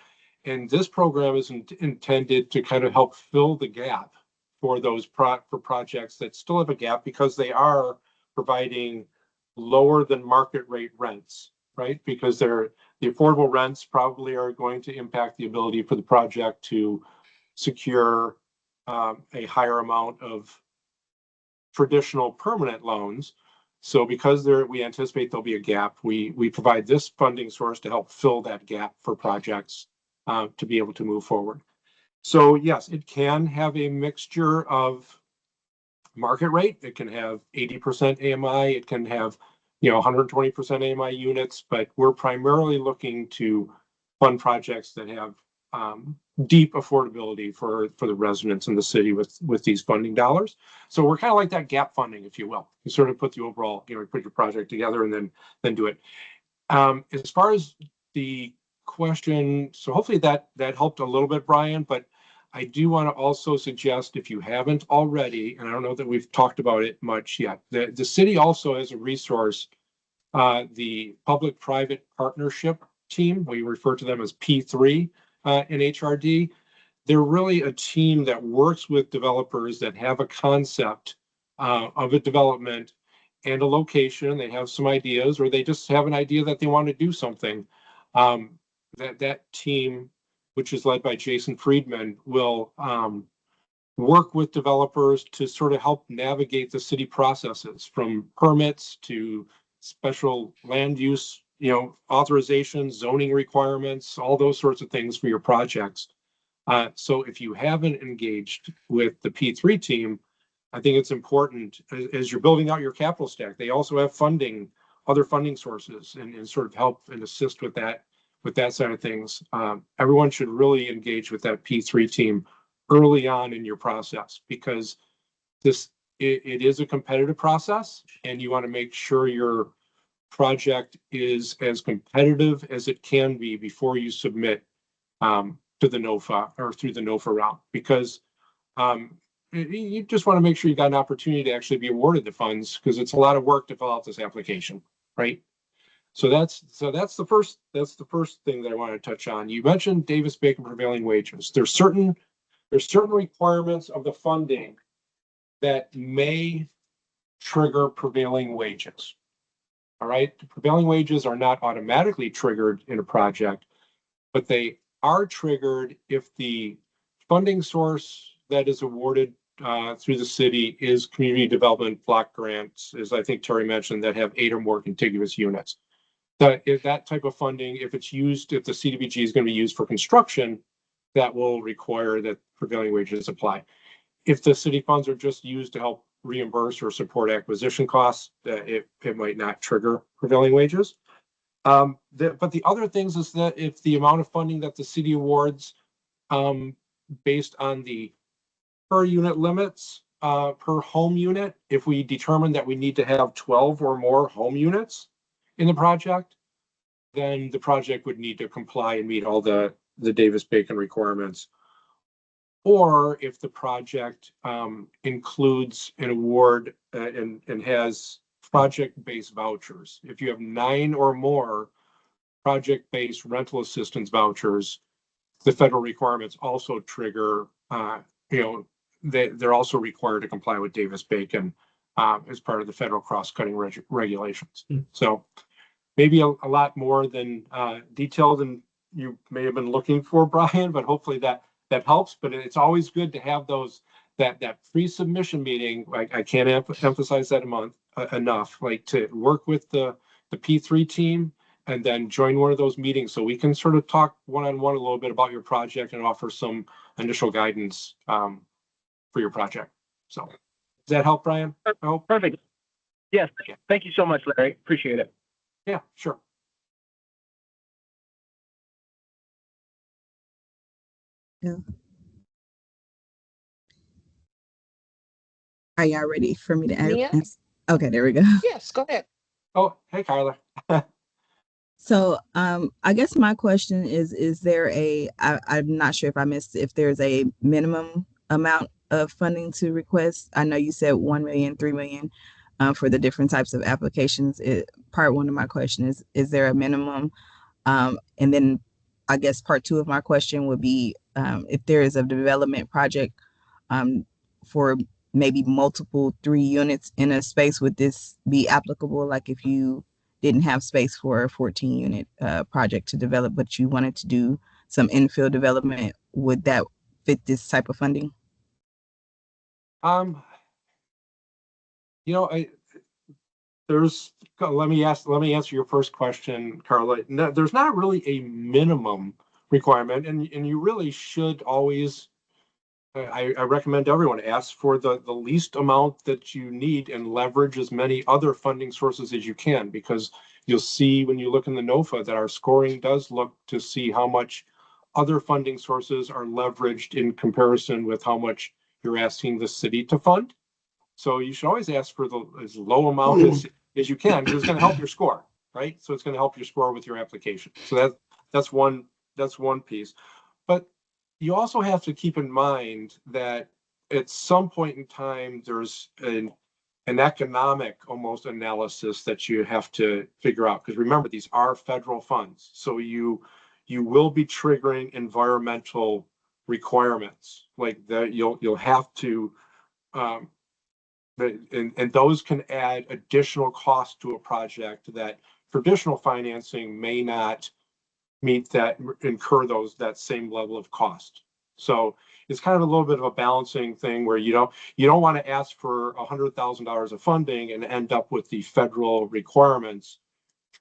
And this program is intended to kind of help fill the gap for those for projects that still have a gap because they are providing lower than market rate rents, right? Because the affordable rents probably are going to impact the ability for the project to secure a higher amount of traditional permanent loans. So because we anticipate there'll be a gap, we provide this funding source to help fill that gap for projects to be able to move forward. So yes, it can have a mixture of market rate. It can have 80% AMI. It can have 120% AMI units, but we're primarily looking to fund projects that have deep affordability for the residents in the city with these funding dollars. So we're kind of like that gap funding, if you will. You sort of put the overall, put your project together and then do it. As far as the question, so hopefully that helped a little bit, Brian, but I do want to also suggest, if you haven't already, and I don't know that we've talked about it much yet, the city also has a resource, the public-private partnership team. We refer to them as P3 in HRD. They're really a team that works with developers that have a concept of a development and a location. They have some ideas, or they just have an idea that they want to do something. That team, which is led by Jason Friedman, will work with developers to sort of help navigate the city processes, from permits to special land use, authorizations, zoning requirements, all those sorts of things for your projects. So if you haven't engaged with the P3 team, I think it's important as you're building out your capital stack. They also have other funding sources, and sort of help and assist with that side of things. Everyone should really engage with that P3 team early on in your process, because it is a competitive process, and you want to make sure your project is as competitive as it can be before you submit to the NOFA or through the NOFA route, because you just want to make sure you got an opportunity to actually be awarded the funds, because it's a lot of work to fill out this application, right? So that's the first thing that I want to touch on. You mentioned Davis-Bacon prevailing wages. There's certain requirements of the funding that may trigger prevailing wages. All right, the prevailing wages are not automatically triggered in a project, but they are triggered if the funding source that is awarded through the city is community development block grants, as I think Terry mentioned, that have 8 or more contiguous units. If that type of funding, if the CDBG is going to be used for construction, that will require that prevailing wages apply. if the city funds are just used to help reimburse or support acquisition costs, it might not trigger prevailing wages. But the other things is that if the amount of funding that the city awards based on the per unit limits per home unit, if we determine that we need to have 12 or more home units in the project, then the project would need to comply and meet all the Davis-Bacon requirements. Or if the project includes an award and has project-based vouchers. If you have 9 or more project-based rental assistance vouchers, the federal requirements also trigger, they're also required to comply with Davis-Bacon as part of the federal cross-cutting regulations. So maybe a lot more than detailed than you may have been looking for, Brian, but hopefully that helps. But it's always good to have those that pre-submission meeting. I can't emphasize that enough. Like to work with the P3 team and then join one of those meetings so we can sort of talk one-on-one a little bit about your project and offer some initial guidance for your project. So does that help, Brian? I hope. Perfect. Yes. Okay. Thank you so much, Larry. Appreciate it. Yeah, sure. Yeah. Are y'all ready for me to Mia? ask? Okay, there we go. Yes, go ahead. Oh, hey, Carla. So, I guess my question is there I'm not sure if I missed, if there's a minimum amount of funding to request? I know you said 1 million, 3 million, for the different types of applications. Part one of my question is there a minimum? And then I guess part two of my question would be, if there is a development project, for maybe multiple 3 units in a space, would this be applicable? Like if you didn't have space for a 14 unit project to develop, but you wanted to do some infill development, would that fit this type of funding? Let me answer your first question, Carla. No, there's not really a minimum requirement, and you really should always. I recommend everyone ask for the least amount that you need and leverage as many other funding sources as you can, because you'll see when you look in the NOFA that our scoring does look to see how much other funding sources are leveraged in comparison with how much you're asking the city to fund. So you should always ask for as low amount as you can, because it's going to help your score, right? So it's going to help your score with your application. So that's one piece. But you also have to keep in mind that at some point in time, there's an economic almost analysis that you have to figure out. Because remember, these are federal funds. So you will be triggering environmental requirements like that. You'll have to, and those can add additional cost to a project that traditional financing may not incur that same level of cost. So it's kind of a little bit of a balancing thing where you don't want to ask for $100,000 of funding and end up with the federal requirements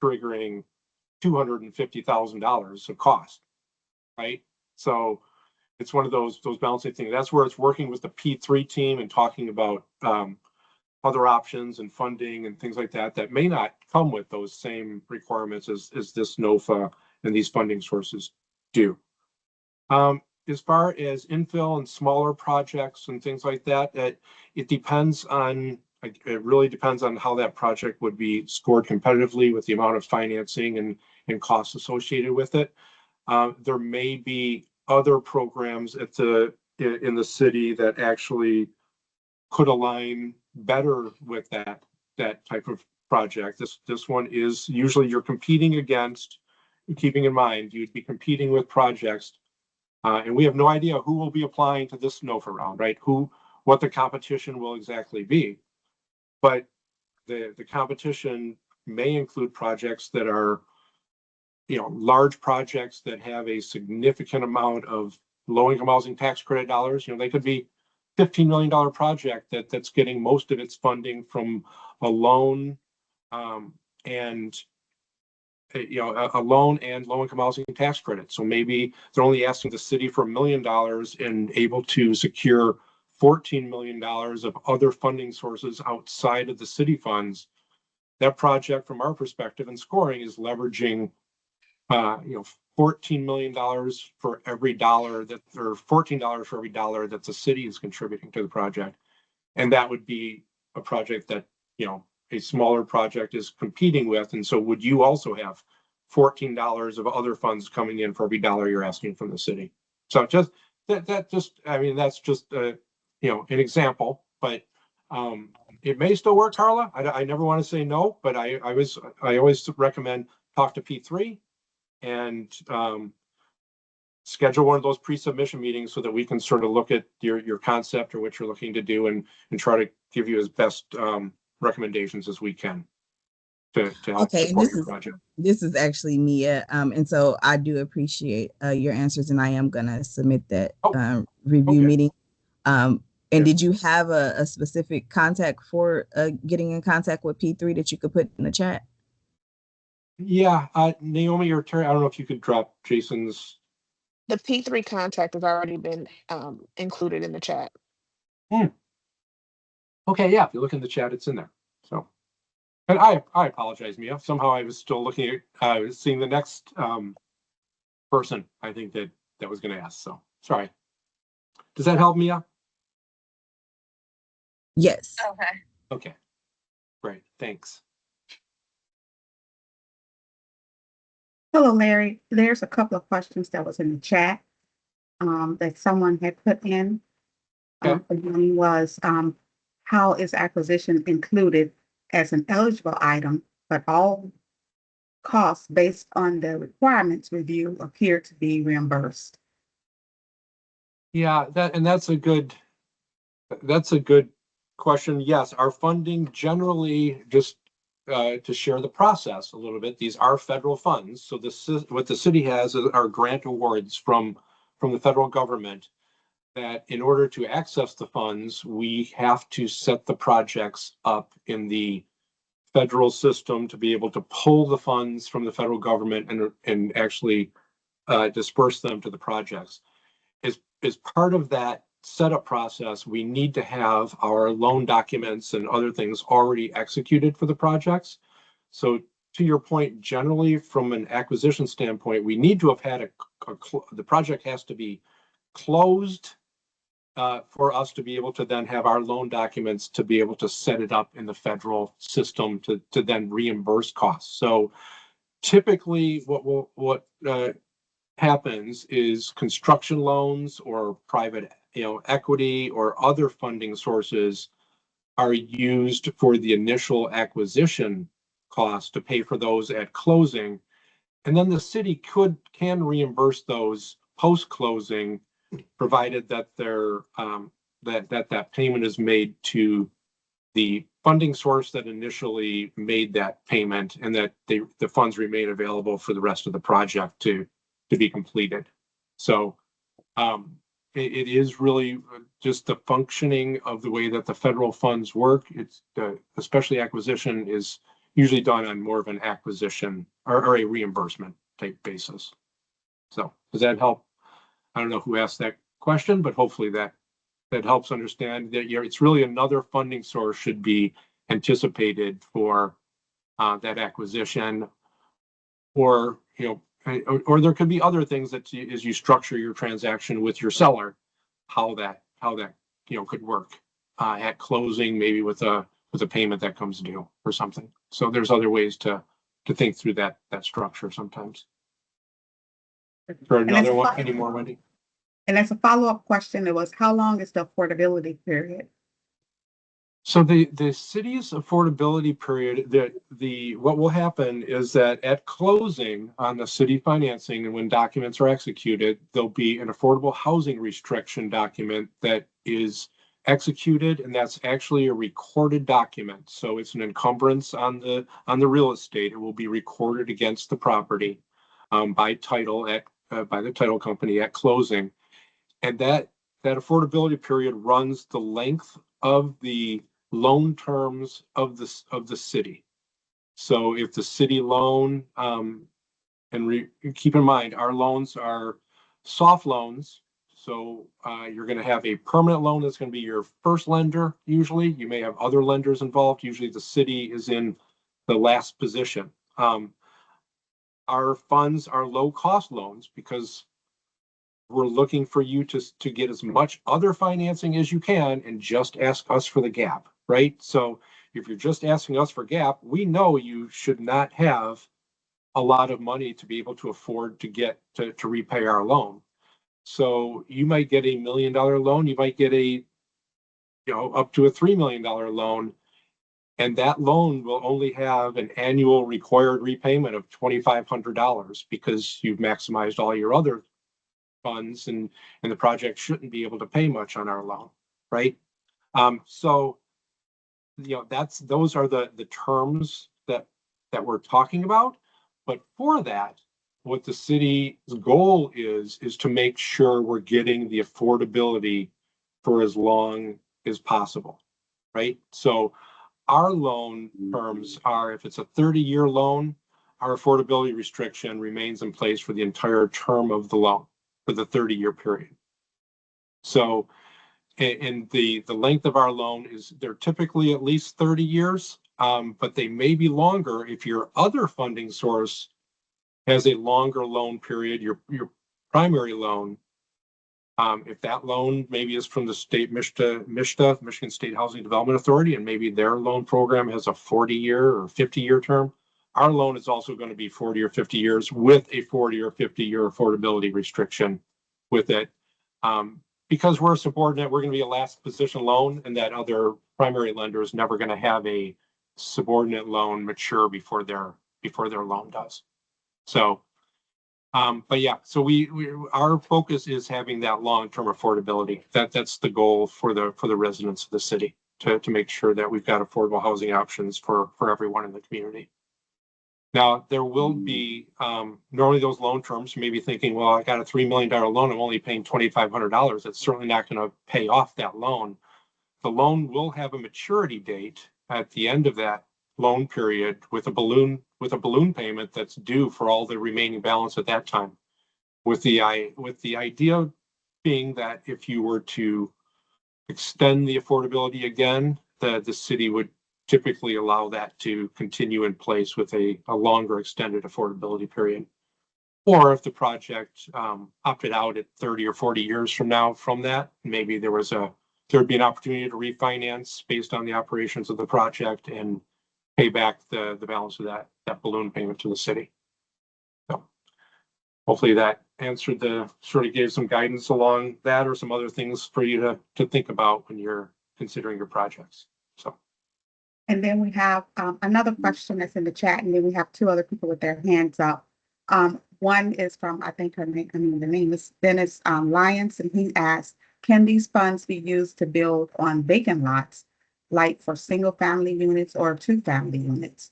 triggering $250,000 of cost, right? So it's one of those balancing things. That's where it's working with the P3 team and talking about other options and funding and things like that may not come with those same requirements as this NOFA and these funding sources do. As far as infill and smaller projects and things like that, it really depends on how that project would be scored competitively with the amount of financing and costs associated with it. There may be other programs in the city that actually could align better with that type of project. This one is usually you're competing against, keeping in mind, you'd be competing with projects, and we have no idea who will be applying to this NOFA round, right? What the competition will exactly be. But the competition may include projects that are, large projects that have a significant amount of low-income housing tax credit dollars. They could be $15 million project that's getting most of its funding from a loan and a loan and low-income housing tax credit. So maybe they're only asking the city for $1 million and able to secure $14 million of other funding sources outside of the city funds, that project from our perspective and scoring is leveraging, $14 million for every dollar that, or $14 for every dollar that the city is contributing to the project. And that would be a project that, a smaller project is competing with. And so would you also have $14 of other funds coming in for every dollar you're asking from the city? So just that's just an example, but it may still work, Carla. I never want to say no, but I always recommend talk to P3 and schedule one of those pre-submission meetings so that we can sort of look at your concept or what you're looking to do and try to give you as best recommendations as we can to help support your project. This is actually Mia, and so I do appreciate your answers, and I am gonna submit that review meeting. And did you have a specific contact for getting in contact with P3 that you could put in the chat? Yeah, Naomi or Terry, I don't know if you could drop Jason's. The P3 contact has already been included in the chat. Okay, yeah, if you look in the chat, it's in there. So, and I apologize, Mia. Somehow I was still looking at seeing the next person I think that was going to ask. So sorry. Does that help, Mia? Yes. Okay. Great. Thanks. Hello, Larry. There's a couple of questions that was in the chat that someone had put in. One was, how is acquisition included as an eligible item, but all costs based on the requirements review appear to be reimbursed? Yeah, that's a good question. Yes, our funding generally, just to share the process a little bit, these are federal funds. So what the city has are grant awards from the federal government that in order to access the funds, we have to set the projects up in the federal system to be able to pull the funds from the federal government and actually disperse them to the projects. As part of that setup process, we need to have our loan documents and other things already executed for the projects. So to your point, generally from an acquisition standpoint, we need to have had the project has to be closed for us to be able to then have our loan documents to be able to set it up in the federal system to then reimburse costs. So typically what happens is construction loans or private equity or other funding sources are used for the initial acquisition cost to pay for those at closing, and then the city can reimburse those post closing, provided that that payment is made to the funding source that initially made that payment, and that the funds remain available for the rest of the project to be completed. So it is really just the functioning of the way that the federal funds work. It's especially acquisition is usually done on more of an acquisition or a reimbursement type basis. So does that help? I don't know who asked that question, but hopefully that helps understand that it's really another funding source should be anticipated for that acquisition, or or there could be other things that as you structure your transaction with your seller, how that could work at closing, maybe with a payment that comes due or something. So there's other ways to think through that structure sometimes. For another one, any more, Wendy? And as a follow-up question, it was, how long is the affordability period? So the city's affordability period, what will happen is that at closing on the city financing, and when documents are executed, there'll be an affordable housing restriction document that is executed, and that's actually a recorded document. So it's an encumbrance on the real estate. It will be recorded against the property by title by the title company at closing, and that affordability period runs the length of the loan terms of the city. So if the city loan, and keep in mind, our loans are soft loans, So you're going to have a permanent loan that's going to be your first lender. Usually you may have other lenders involved. Usually the city is in the last position. Our funds are low cost loans because we're looking for you to get as much other financing as you can and just ask us for the gap, right? So if you're just asking us for gap, we know you should not have a lot of money to be able to afford to get to repay our loan. So you might get $1 million loan, you might get up to a $3 million loan, and that loan will only have an annual required repayment of $2,500 because you've maximized all your other funds, and the project shouldn't be able to pay much on our loan, right? So those are the terms that we're talking about. But for that, what the city's goal is to make sure we're getting the affordability for as long as possible, right? So our loan terms are, if it's a 30-year loan, our affordability restriction remains in place for the entire term of the loan for the 30-year period. So, and the length of our loan is, they're typically at least 30 years, but they may be longer if your other funding source has a longer loan period, your primary loan. If that loan maybe is from the state MISTA, Michigan State Housing Development Authority, and maybe their loan program has a 40-year or 50-year term, our loan is also going to be 40 or 50 years with a 40 or 50-year affordability restriction with it. Because we're a subordinate, we're going to be a last position loan, and that other primary lender is never going to have a subordinate loan mature before their loan does. So, but yeah, so our focus is having that long-term affordability. That's the goal for the residents of the city, to make sure that we've got affordable housing options for everyone in the community. Now, there will be normally those loan terms, you may be thinking, well, I got a $3 million loan, I'm only paying $2,500. That's certainly not going to pay off that loan. The loan will have a maturity date at the end of that loan period with a balloon payment that's due for all the remaining balance at that time. With the idea being that if you were to extend the affordability again, the city would typically allow that to continue in place with a longer extended affordability period. Or if the project opted out at 30 or 40 years from now from that, maybe there'd be an opportunity to refinance based on the operations of the project and pay back the balance of that balloon payment to the city. So hopefully that answered sort of gave some guidance along that, or some other things for you to think about when you're considering your projects. So. And then we have another question that's in the chat, and then we have two other people with their hands up. One is from, I think the name is Dennis Lyons, and he asked, can these funds be used to build on vacant lots, like for single family units or 2-family units?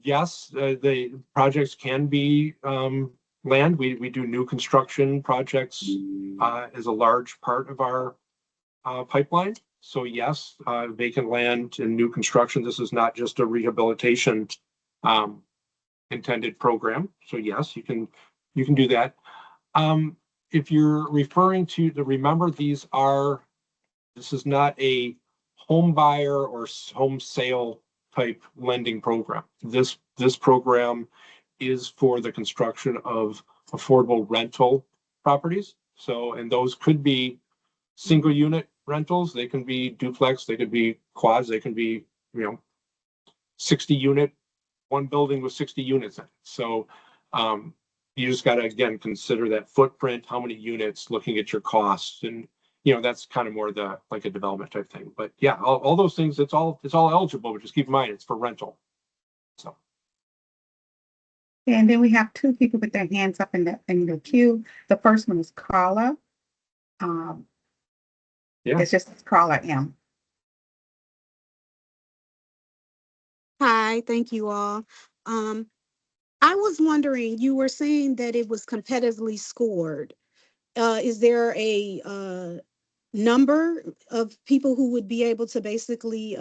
Yes, the projects can be land. We do new construction projects as a large part of our pipeline. So yes, vacant land and new construction. This is not just a rehabilitation intended program. So yes, you can do that. If you're referring to remember, this is not a home buyer or home sale type lending program. This program is for the construction of affordable rental properties. So, and those could be single unit rentals, they can be duplex, they could be quads, they can be 60 unit, one building with 60 units in it. So you just got to, again, consider that footprint, how many units, looking at your costs, and that's kind of more like a development type thing. But yeah, all those things, it's all eligible, but just keep in mind it's for rental. So. And then we have two people with their hands up in the queue. The first one is Carla. Yeah. It's just Carla M. Hi, thank you all. I was wondering, you were saying that it was competitively scored. Is there a number of people who would be able to basically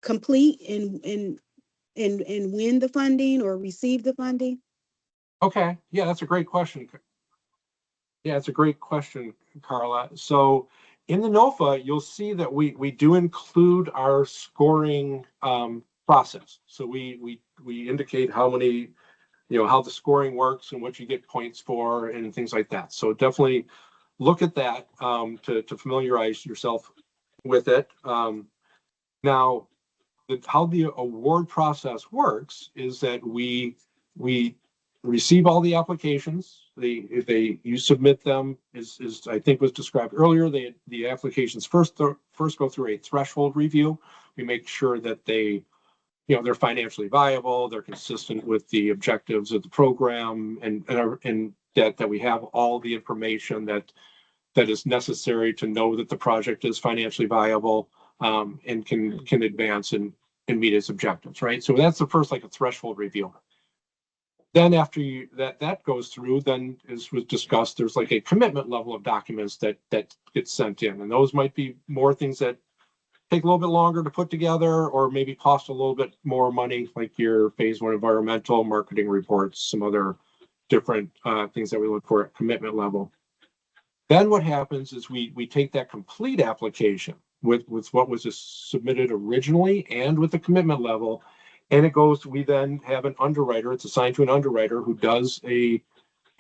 complete and win the funding or receive the funding? Okay, yeah, that's a great question. Yeah, it's a great question, Carla. So in the NOFA, you'll see that we do include our scoring process. So we indicate how many, how the scoring works and what you get points for and things like that. So definitely look at that to familiarize yourself with it. Now, how the award process works is that we receive all the applications. You submit them as I think was described earlier. The applications first go through a threshold review. We make sure that they're financially viable, they're consistent with the objectives of the program, and that we have all the information that is necessary to know that the project is financially viable, and can advance and meet its objectives, right? So that's the first, like, a threshold review. Then after that goes through, then as was discussed, there's like a commitment level of documents that gets sent in, and those might be more things that take a little bit longer to put together, or maybe cost a little bit more money, like your phase 1 environmental marketing reports, some other different things that we look for at commitment level. Then what happens is we take that complete application with what was submitted originally and with the commitment level, and we then have an underwriter. It's assigned to an underwriter who does a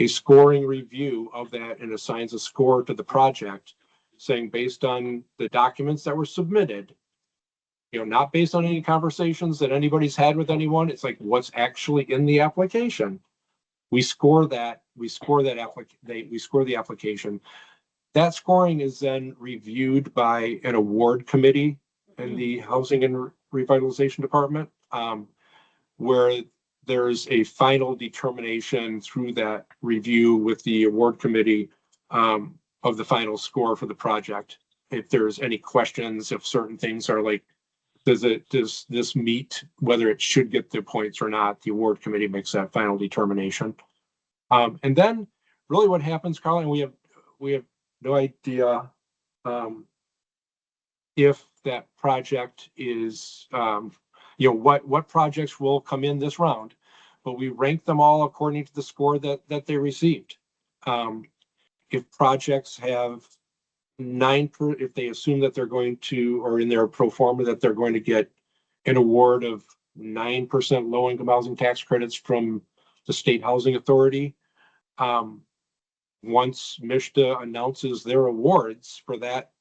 scoring review of that and assigns a score to the project, saying, based on the documents that were submitted, not based on any conversations that anybody's had with anyone, it's like what's actually in the application. We score the application. That scoring is then reviewed by an award committee in the Housing and Revitalization Department, where there's a final determination through that review with the award committee of the final score for the project. If there's any questions, if certain things are like, does this meet whether it should get the points or not, the award committee makes that final determination. And then really what happens, Carla, and we have no idea if that project is, what projects will come in this round, but we rank them all according to the score that they received. If projects have if they assume that they're going to, or in their pro forma, that they're going to get an award of 9% low income housing tax credits from the State Housing Authority, once MISTA announces their awards for that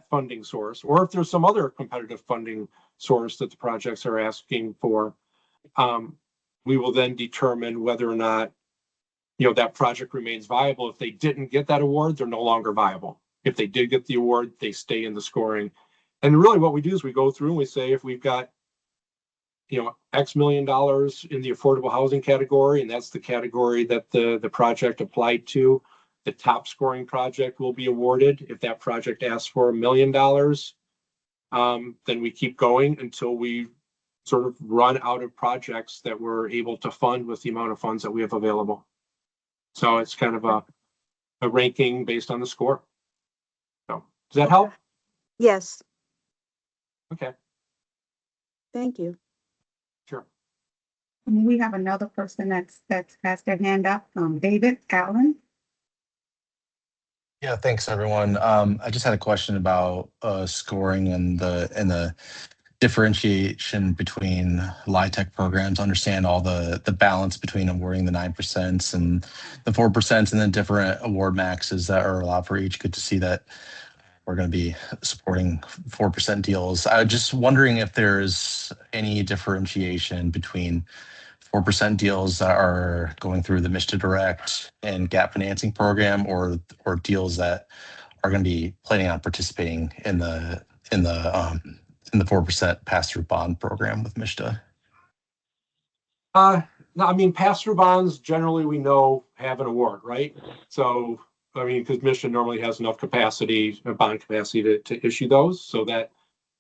funding source, or if there's some other competitive funding source that the projects are asking for, we will then determine whether or not that project remains viable. If they didn't get that award, they're no longer viable. If they did get the award, they stay in the scoring. And really what we do is we go through and we say, if we've got X million dollars in the affordable housing category, and that's the category that the project applied to, the top scoring project will be awarded. If that project asks for $1 million, then we keep going until we sort of run out of projects that we're able to fund with the amount of funds that we have available. So it's kind of a ranking based on the score. So does that help? Yes, Okay, thank you. sure. We have another person that's has their hand up, David Allen. Yeah, thanks everyone. I just had a question about scoring and the differentiation between LIHTC programs. Understand all the balance between awarding the 9% and the 4%, and then different award maxes that are allowed for each. Good to see that we're going to be supporting 4% deals. I was just wondering if there's any differentiation between 4% deals that are going through the MISTA Direct and gap financing program, or deals that are going to be planning on participating in the 4% pass-through bond program with MISTA. No, I mean, pass-through bonds generally we know have an award, right? So I mean, because MISTA normally has enough capacity, bond capacity to issue those. So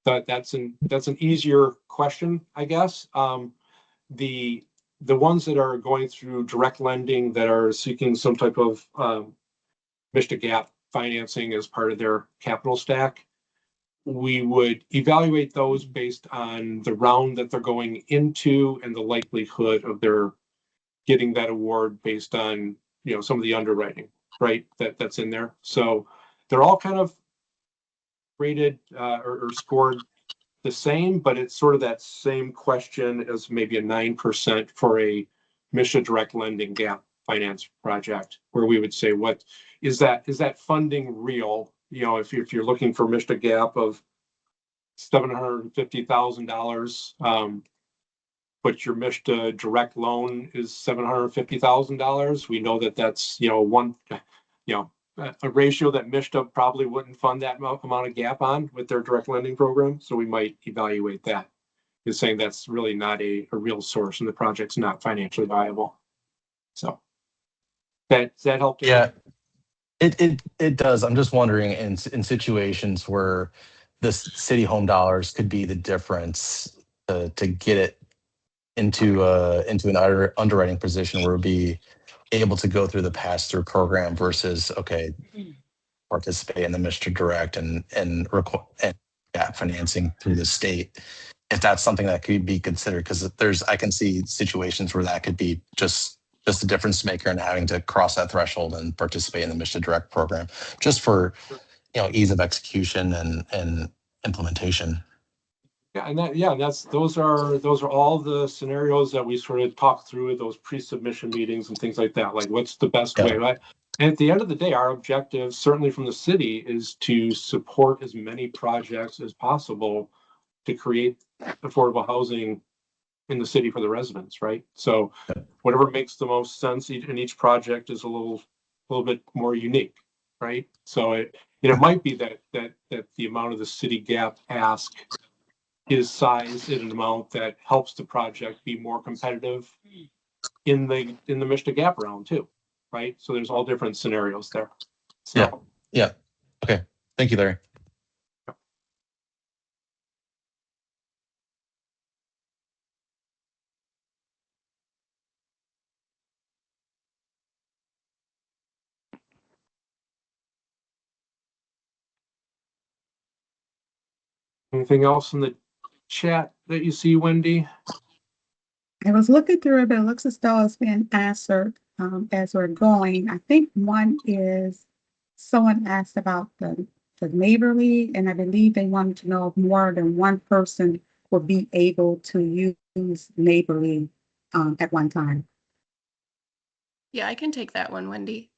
that's an easier question, I guess. The ones that are going through direct lending that are seeking some type of MISTA gap financing as part of their capital stack, we would evaluate those based on the round that they're going into and the likelihood of their getting that award based on, some of the underwriting, right? That's in there. So they're all kind of rated or scored the same, but it's sort of that same question as maybe a 9% for a MSHA direct lending gap finance project, where we would say, what is that funding real? If you're looking for MSHA gap of $750,000, but your MSHA direct loan is $750,000, we know that that's, a ratio that MSHA probably wouldn't fund that amount of gap on with their direct lending program. So we might evaluate that. Is saying that's really not a real source and the project's not financially viable. So does that help? Yeah, it does. I'm just wondering in situations where the city home dollars could be the difference to get it into an underwriting position where it would be able to go through the pass-through program versus participate in the Mr. Direct and gap financing through the state. If that's something that could be considered, because I can see situations where that could be just a difference maker in having to cross that threshold and participate in the Mr. Direct program, just for ease of execution and implementation. Yeah, and those are all the scenarios that we sort of talk through at those pre-submission meetings and things like that. Like, what's the best way, right? And at the end of the day, our objective, certainly from the city, is to support as many projects as possible to create affordable housing in the city for the residents, right? So whatever makes the most sense in each project is a little bit more unique, right? So it might be that the amount of the city gap ask is sized in an amount that helps the project be more competitive in the MSHA gap round too, right? So there's all different scenarios there. So, yeah. Okay. Thank you, Larry. Anything else in the chat that you see, Wendy? I was looking through it, but it looks as though it's been answered as we're going. I think one is someone asked about the neighborly, and I believe they wanted to know if more than one person will be able to use neighborly at one time. Yeah, I can take that one, Wendy.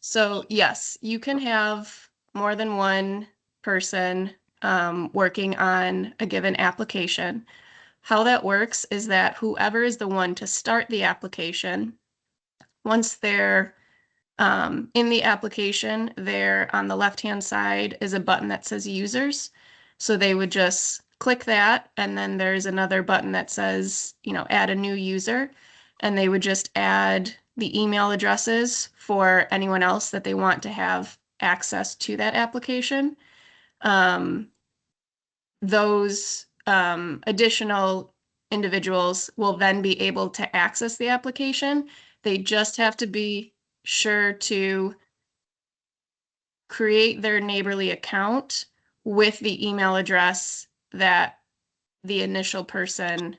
So yes, you can have more than one person working on a given application. How that works is that whoever is the one to start the application, once they're in the application, there on the left-hand side is a button that says users. So they would just click that, and then there's another button that says, add a new user, and they would just add the email addresses for anyone else that they want to have access to that application. Those additional individuals will then be able to access the application. They just have to be sure to create their Neighborly account with the email address that the initial person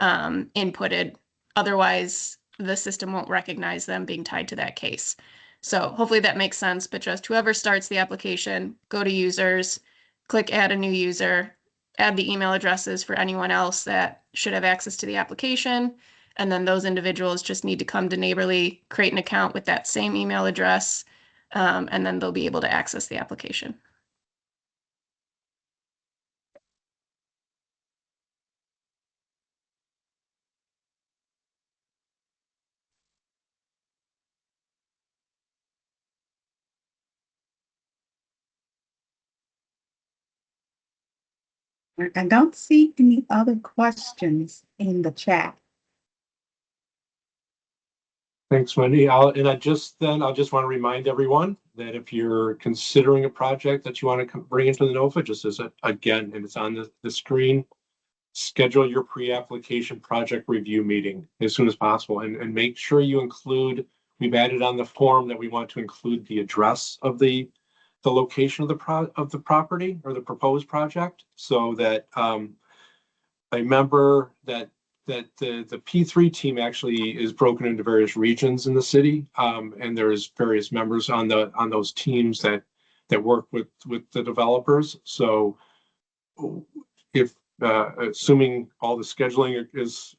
inputted. Otherwise, the system won't recognize them being tied to that case. So hopefully that makes sense, but just whoever starts the application, go to users, click add a new user, add the email addresses for anyone else that should have access to the application. And then those individuals just need to come to Neighborly, create an account with that same email address, and then they'll be able to access the application. I don't see any other questions in the chat. Thanks, Wendy. I'll just want to remind everyone that if you're considering a project that you want to bring into the NOFA, just as again, and it's on the screen, schedule your pre-application project review meeting as soon as possible, and make sure you include. We've added on the form that we want to include the address of the location of the property or the proposed project, so that a member that that the P3 team actually is broken into various regions in the city, and there's various members on those teams that work with the developers. So if assuming all the scheduling is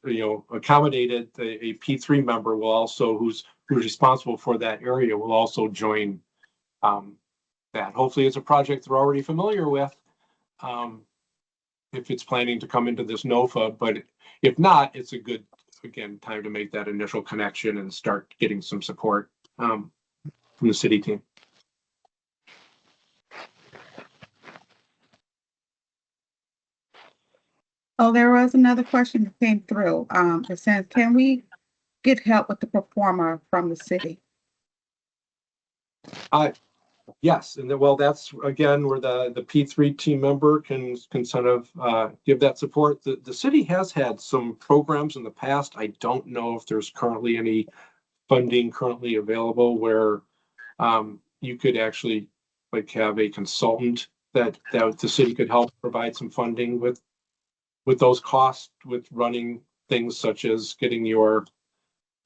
accommodated, a P3 member will also who's responsible for that area will also join that. Hopefully, it's a project they're already familiar with. If it's planning to come into this NOFA, but if not, it's a good, again, time to make that initial connection and start getting some support from the city team. Oh, there was another question that came through. It says, can we get help with the performer from the city? Yes, and well, that's again where the P3 team member can sort of give that support. The city has had some programs in the past. I don't know if there's currently any funding currently available where you could actually like have a consultant that the city could help provide some funding with those costs with running things such as getting your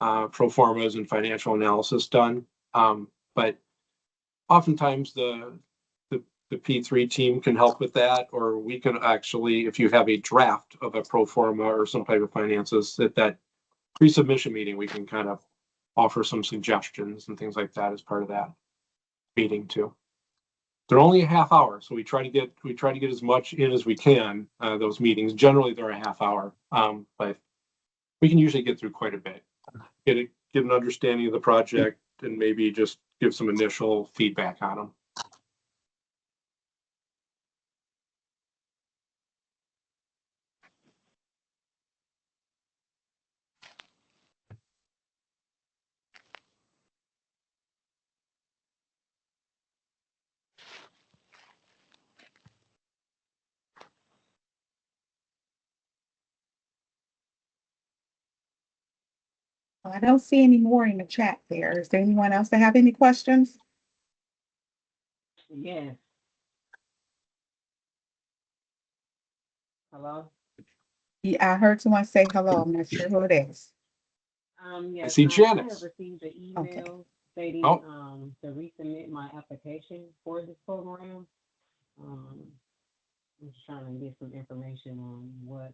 pro formas and financial analysis done. But oftentimes the P3 team can help with that, or we can actually, if you have a draft of a pro forma or some type of finances, that pre-submission meeting, we can kind of offer some suggestions and things like that as part of that meeting too. They're only a half hour, so we try to get as much in as we can. Those meetings generally they're a half hour, but we can usually get through quite a bit. Get an understanding of the project and maybe just give some initial feedback on them. I don't see any more in the chat there. Is there anyone else that have any questions? Yes. Hello? Yeah, I heard someone say hello. I'm not sure who it is. Yes, I see Janice. I have received the email Okay. stating to resubmit my application for this program. I'm just trying to get some information on what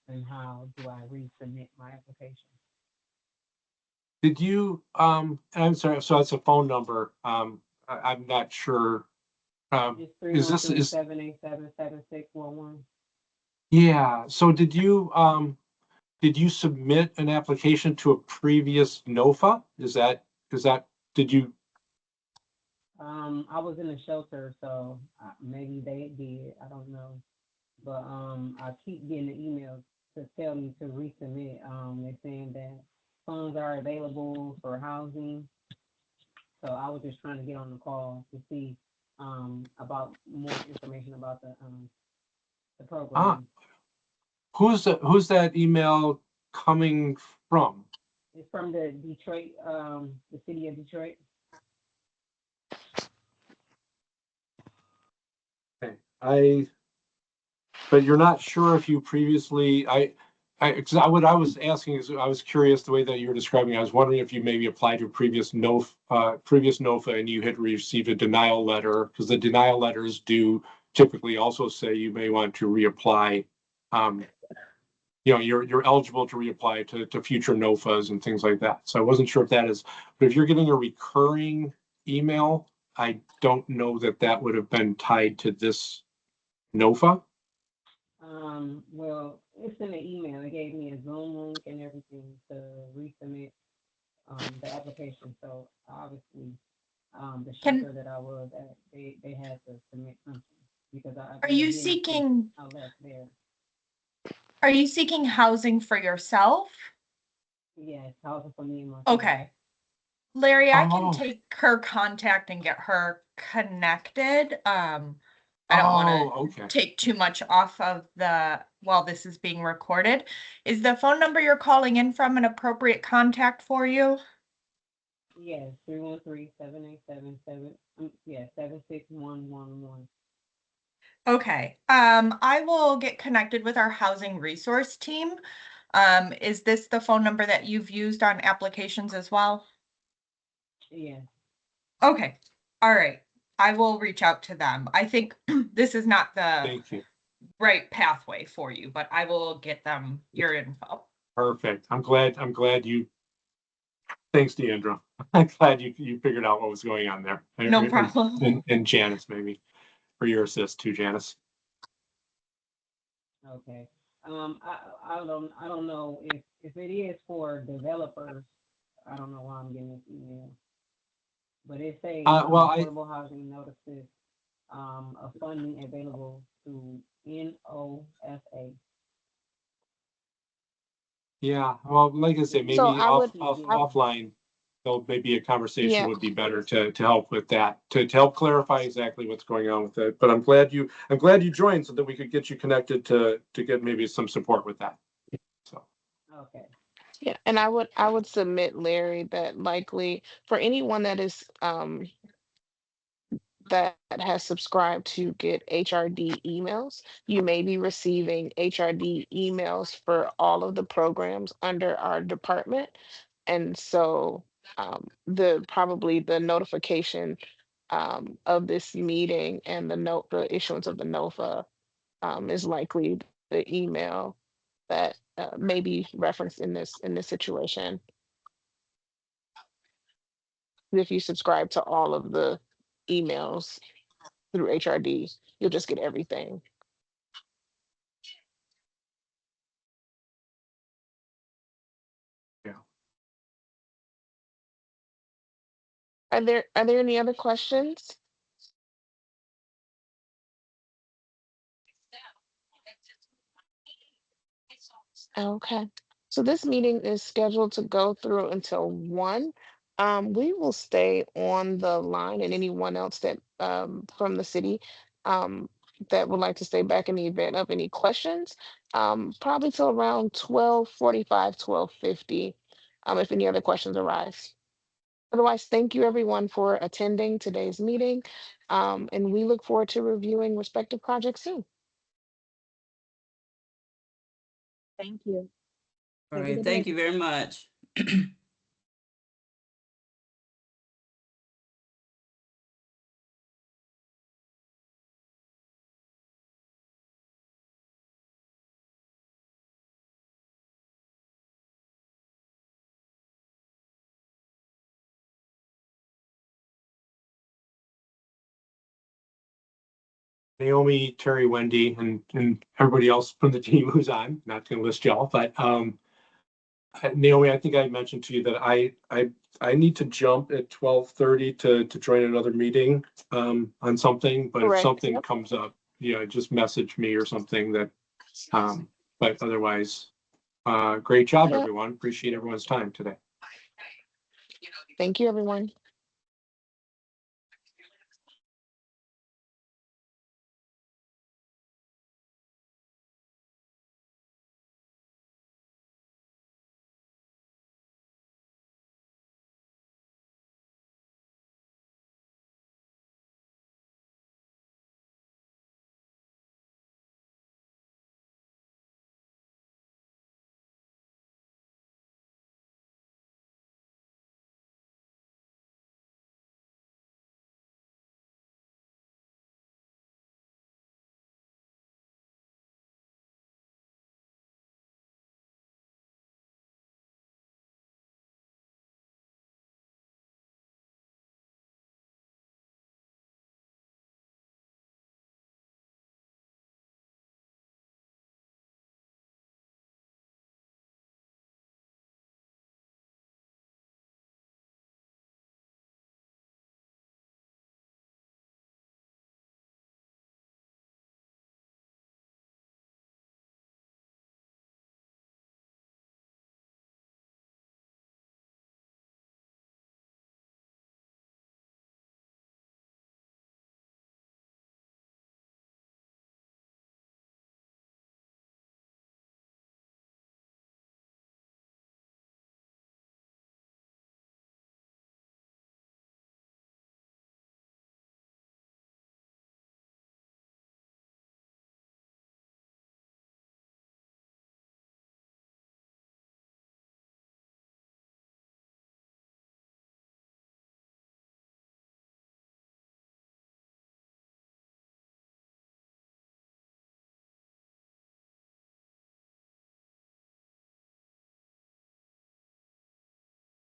and how do I resubmit my application. Did you I'm sorry, so that's a phone number. I'm not sure. It's Is this 313-787-7611. Yeah, so did you submit an application to a previous NOFA? Did you? I was in a shelter, so maybe they did. I don't know, but I keep getting the emails to tell me to resubmit. They're saying that funds are available for housing, so I was just trying to get on the call to see about more information about the program. Who's that email coming from? It's from the Detroit, the city of Detroit. Okay, but you're not sure if you previously, what I was asking is, I was curious the way that you were describing. I was wondering if you maybe applied to a previous NOFA and you had received a denial letter, because the denial letters do typically also say you may want to reapply. You're eligible to reapply to future NOFAs and things like that. So I wasn't sure if that is, but if you're getting a recurring email, I don't know that would have been tied to this NOFA. Well, it's in the email. It gave me a Zoom link and everything to resubmit the application. So obviously, the shelter that I was at, they had to submit something because Are you seeking? I left there. Are you seeking housing for yourself? Yes, housing for me and my Okay. Larry, I can Oh. take her contact and get her connected. I don't want to take too much off of while this is being recorded. Is the phone number you're calling in from an appropriate contact for you? Yes, 313-787-7611. Okay, I will get connected with our housing resource team. Is this the phone number that you've used on applications as well? Yeah. Okay, all right. I will reach out to them. I think this is not the Thank you. right pathway for you, but I will get them your info. Perfect. I'm glad you, thanks, Deandra. I'm glad you figured out what was going on there. No problem. And Janice, maybe, for your assist too, Janice. Okay. I don't know if it is for developers. I don't know why I'm getting this email, but it says affordable housing notices of funding available to NOFA. Yeah, well, like I say, maybe So I would, offline, though, maybe a conversation yeah, would be better to help with that, to help clarify exactly what's going on with it. But I'm glad you joined so that we could get you connected to get maybe some support with that. So. Okay. yeah, and I would submit, Larry, that likely for anyone that is that has subscribed to get HRD emails, you may be receiving HRD emails for all of the programs under our department. And so the probably the notification of this meeting and the issuance of the NOFA is likely the email that may be referenced in this situation. If you subscribe to all of the emails through HRD, you'll just get everything. Yeah. Are there any other questions? Okay. So this meeting is scheduled to go through until 1. We will stay on the line, and anyone else that from the city that would like to stay back in the event of any questions, probably till around 12:45, 12:50, if any other questions arise. Otherwise, thank you everyone for attending today's meeting, and we look forward to reviewing respective projects soon. Thank you. All Have a right, good thank day. you very much. Naomi, Terry, Wendy, and everybody else from the team who's on, not gonna list y'all, but Naomi, I think I mentioned to you that I need to jump at 12:30 to join another meeting on something, but if Correct. something Yep. comes up, just message me or something that but otherwise, great job, Yep. everyone. Appreciate everyone's time today. Thank you, everyone.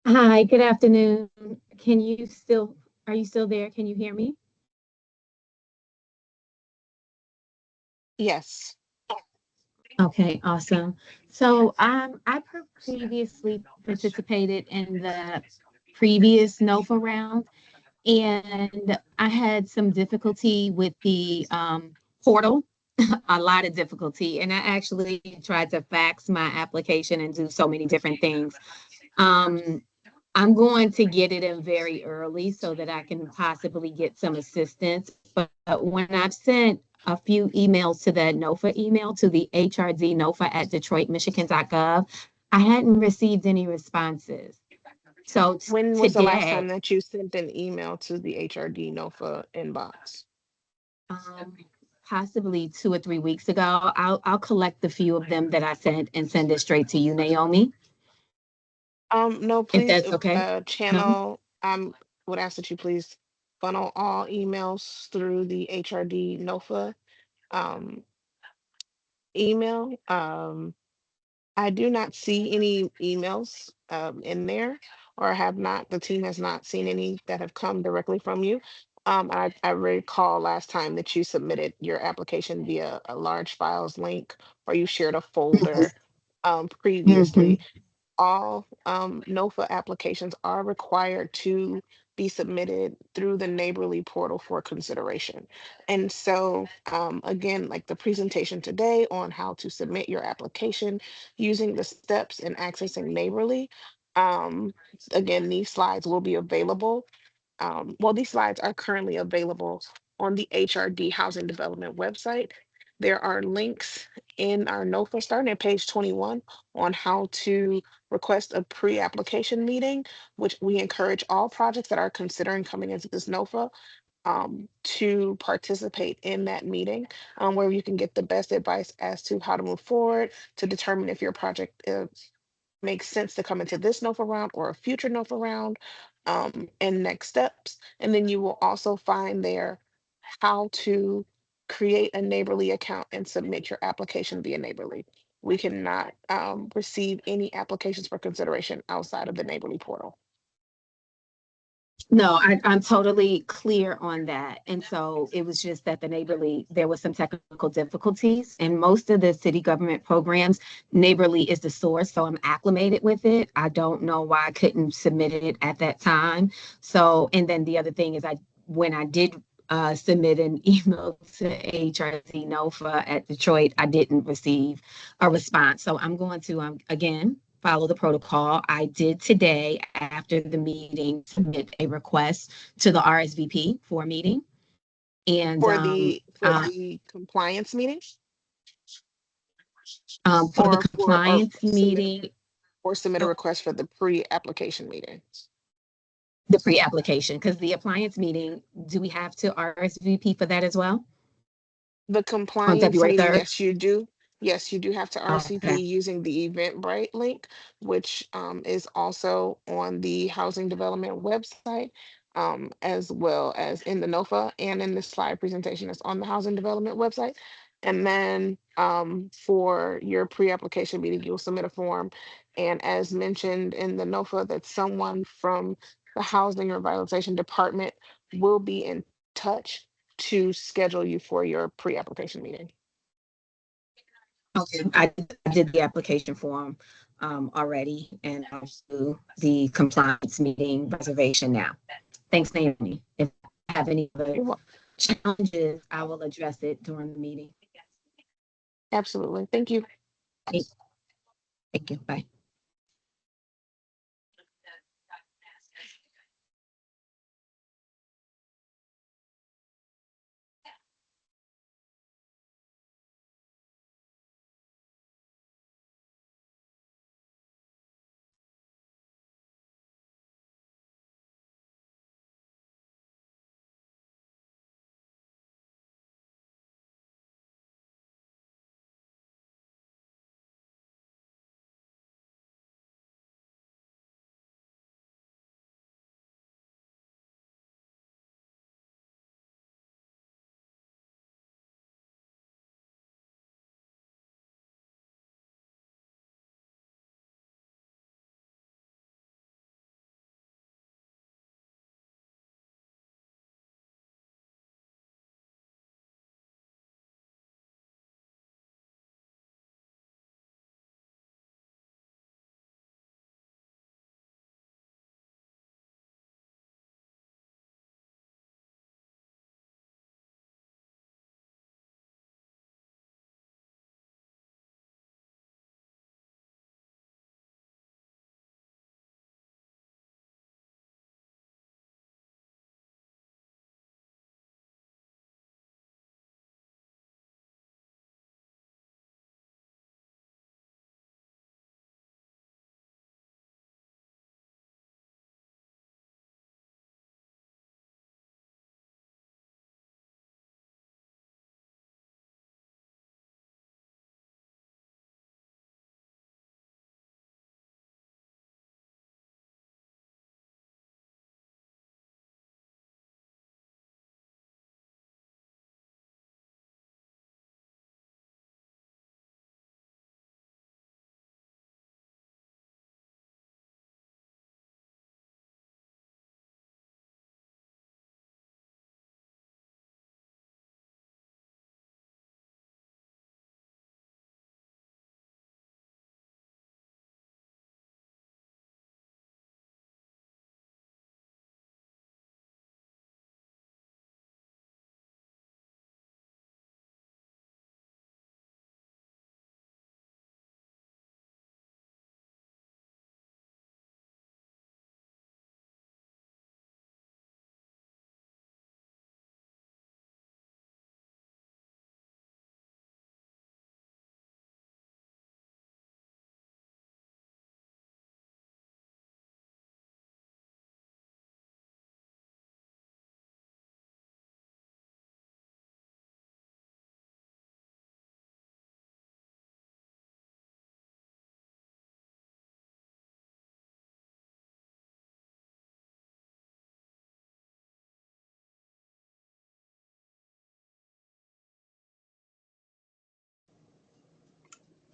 Hi, good afternoon. Are you still there? Can you hear me? Yes. Okay, awesome. So previously participated in the previous NOFA round, and I had some difficulty with the portal, a lot of difficulty, and I actually tried to fax my application and do so many different things. Um, I'm going to get it in very early so that I can possibly get some assistance. But when I've sent a few emails to the NOFA email to the HRD NOFA at DetroitMichigan.gov, I hadn't received any responses. So When was the last time today, that you sent an email to the HRD NOFA inbox? um, possibly 2 or 3 weeks ago, I'll collect the few of them that I sent and send it straight to you, Naomi, No, if please, that's okay. channel, would ask that you please funnel all emails through the HRD NOFA um, email. I do not see any emails in there, or have not, the team has not seen any that have come directly from you. I recall last time that you submitted your application via a large files link, or you shared a folder Mhm. previously. All NOFA applications are required to be submitted through the Neighborly portal for consideration. And so, again, like the presentation today on how to submit your application using the steps and accessing Neighborly, um, again, these slides will be available. Well, these slides are currently available on the HRD Housing Development website. There are links in our NOFA starting at page 21 on how to request a pre-application meeting, which we encourage all projects that are considering coming into this NOFA to participate in that meeting, where you can get the best advice as to how to move forward to determine if your project makes sense to come into this NOFA round or a future NOFA round, and next steps. And then you will also find there how to create a Neighborly account and submit your application via Neighborly. We cannot receive any applications for consideration outside of the Neighborly portal. No, I'm totally clear on that. And so it was just that the Neighborly, there was some technical difficulties. And most of the city government programs, Neighborly is the source. So I'm acclimated with it. I don't know why I couldn't submit it at that time. So, and then the other thing is when I did submit an email to HRC NOFA at Detroit, I didn't receive a response. So I'm going to, again, follow the protocol. I did today, after the meeting, submit a request to the RSVP for a meeting. And For the compliance meeting, for the or compliance meeting, submit a request for the pre-application meeting. the pre-application, because the appliance meeting, do we have to RSVP for that as well? The On compliance February meeting, 3rd? yes, you do. Yes, you do have to Okay. RSVP using the Eventbrite link, which is also on the Housing Development website, as well as in the NOFA and in this slide presentation that's on the Housing Development website. And then for your pre-application meeting, you'll submit a form. And as mentioned in the NOFA, that someone from the Housing Revitalization Department will be in touch to schedule you for your pre-application meeting. Okay. I did the application form already, and I'll do the compliance meeting reservation now. Thanks, Naomi. If I have any other You're welcome. challenges, I will address it during the meeting. Absolutely. Thank you. Thank you. Bye.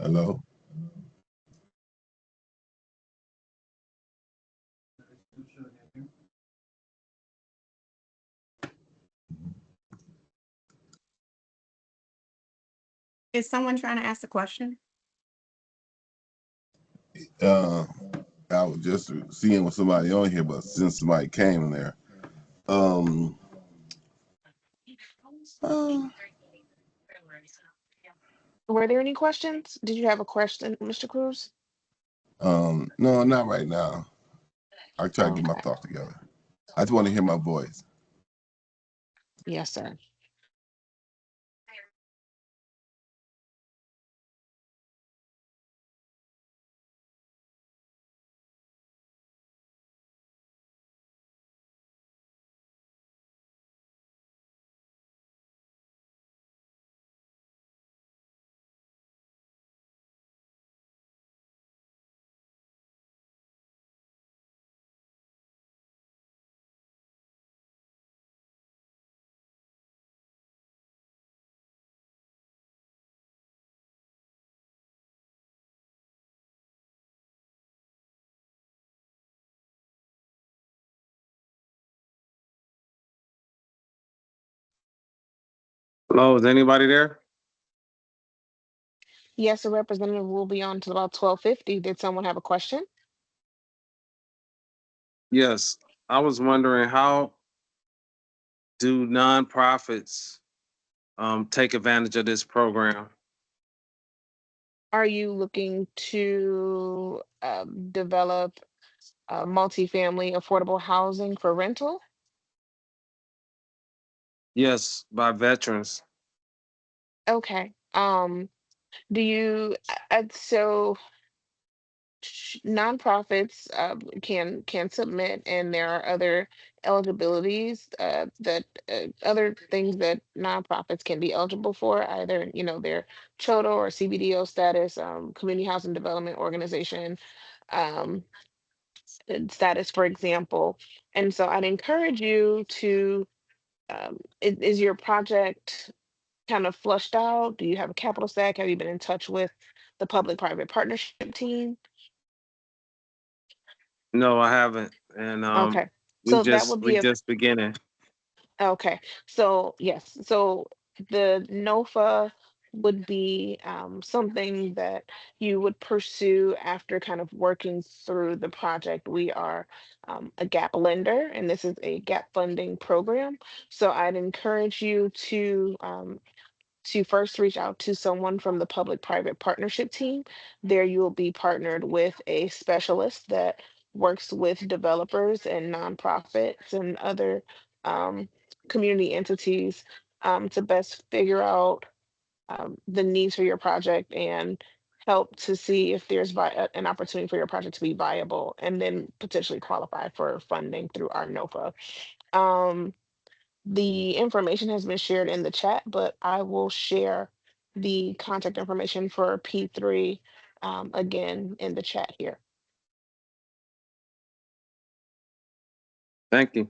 Hello? Is someone trying to ask a question? Uh, I was just seeing with somebody on here, but since somebody came in there, um, uh, Were there any questions? Did you have a question, Mr. Cruz? no, not right now. I try to get my Okay. thoughts together. I just want to hear my voice. Yes, sir. Hello, is anybody there? Yes, a representative will be on till about 12:50. Did someone have a question? Yes. I was wondering, how do nonprofits take advantage of this program? Are you looking to develop multifamily affordable housing for rental? Yes, by veterans. Okay. Do you, so nonprofits can submit, and there are other eligibilities that other things that nonprofits can be eligible for, either their CHOTO or CBDO status, community housing development organization um, status, for example. And so I'd encourage you to, is your project kind of flushed out? Do you have a capital stack? Have you been in touch with the public-private partnership team? No, I haven't. And Okay, we so that just would we be a just beginning. okay. So yes, so the NOFA would be something that you would pursue after kind of working through the project. We are a gap lender, and this is a gap funding program. So I'd encourage you to first reach out to someone from the public-private partnership team. There you will be partnered with a specialist that works with developers and nonprofits and other um, community entities to best figure out the needs for your project and help to see if there's an opportunity for your project to be viable, and then potentially qualify for funding through our NOFA. Um, the information has been shared in the chat, but I will share the contact information for P3 again in the chat here. Thank you.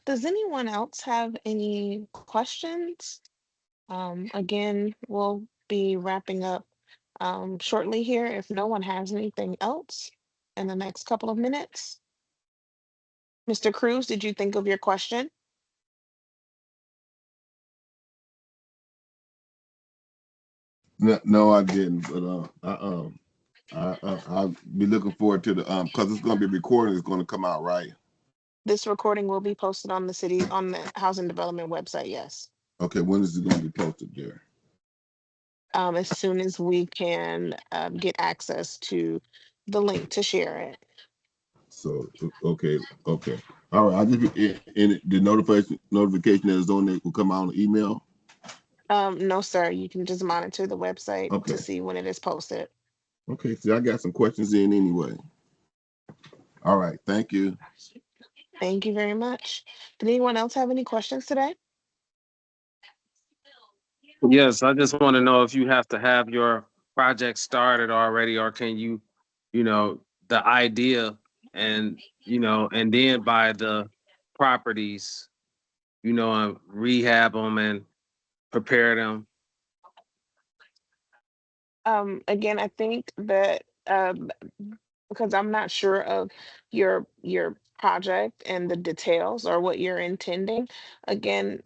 Does anyone else have any questions? Again, we'll be wrapping up shortly here if no one has anything else in the next couple of minutes. Mr. Cruz, did you think of your question? No, I didn't. But I'll be looking forward to the because it's going to be recorded. It's going to come out right. This recording will be posted on the Housing Development website, yes. Okay, when is it going to be posted there? As soon as we can get access to the link to share it. So okay. All right. I just in the notification that is on there will come out on email. No, sir. You can just monitor the website Okay. to see when it is posted. Okay. See, I got some questions in anyway. All right. Thank you. Thank you very much. Did anyone else have any questions today? Yes, I just want to know if you have to have your project started already, or can you, the idea and, and then buy the properties, and rehab them and prepare them. Again, I think that because I'm not sure of your project and the details or what you're intending. Again,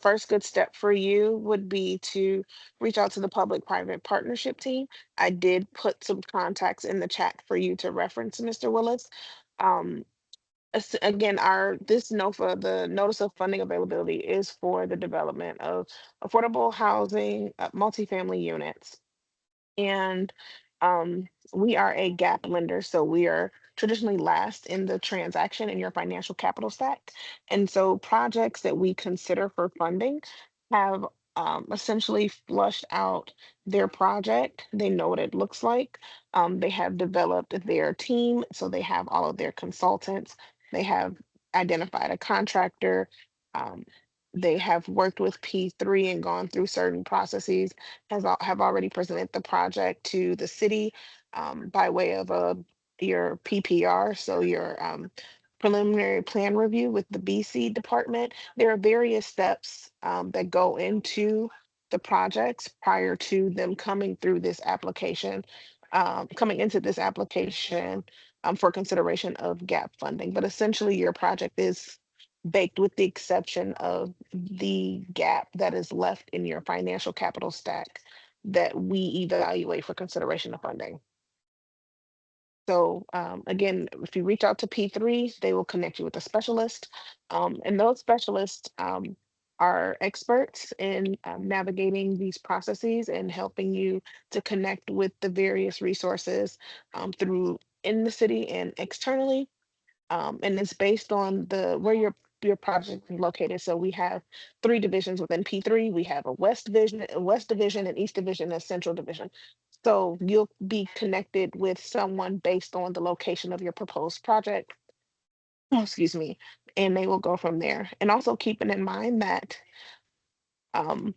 first good step for you would be to reach out to the public-private partnership team. I did put some contacts in the chat for you to reference, Mr. Willis. Um, Again, this NOFA, the Notice of Funding Availability, is for the development of affordable housing, multifamily units. And we are a gap lender, so we are traditionally last in the transaction in your financial capital stack. And so projects that we consider for funding have essentially flushed out their project. They know what it looks like. They have developed their team, so they have all of their consultants. They have identified a contractor. Um, they have worked with P3 and gone through certain processes, have already presented the project to the city by way of your PPR, so your preliminary plan review with the BC department. There are various steps that go into the projects prior to them coming through this application, coming into this application for consideration of gap funding. But essentially, your project is baked with the exception of the gap that is left in your financial capital stack that we evaluate for consideration of funding. So again, if you reach out to P3, they will connect you with a specialist. And those specialists are experts in navigating these processes and helping you to connect with the various resources through in the city and externally. And it's based on where your project is located. So we have 3 divisions within P3. We have a West Division, an East Division, and a Central Division. So you'll be connected with someone based on the location of your proposed project. Oh, excuse me. And they will go from there. And also keeping in mind that um,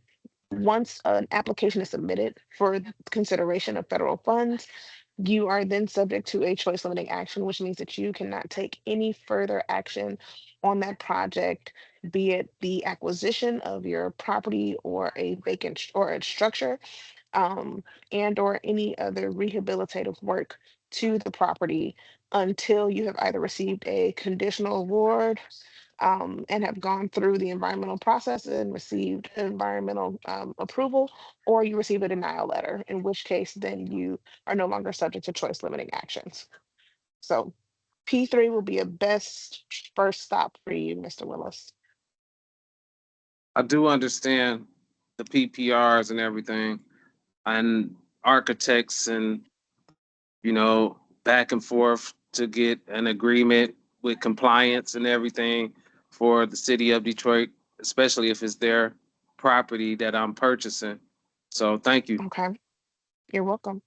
once an application is submitted for consideration of federal funds, you are then subject to a choice limiting action, which means that you cannot take any further action on that project, be it the acquisition of your property or a vacant or a structure, and or any other rehabilitative work to the property until you have either received a conditional award and have gone through the environmental process and received environmental approval, or you receive a denial letter, in which case then you are no longer subject to choice limiting actions. So P3 will be a best first stop for you, Mr. Willis. I do understand the PPRs and everything, and architects and, back and forth to get an agreement with compliance and everything for the city of Detroit, especially if it's their property that I'm purchasing. So thank you. Okay, you're welcome.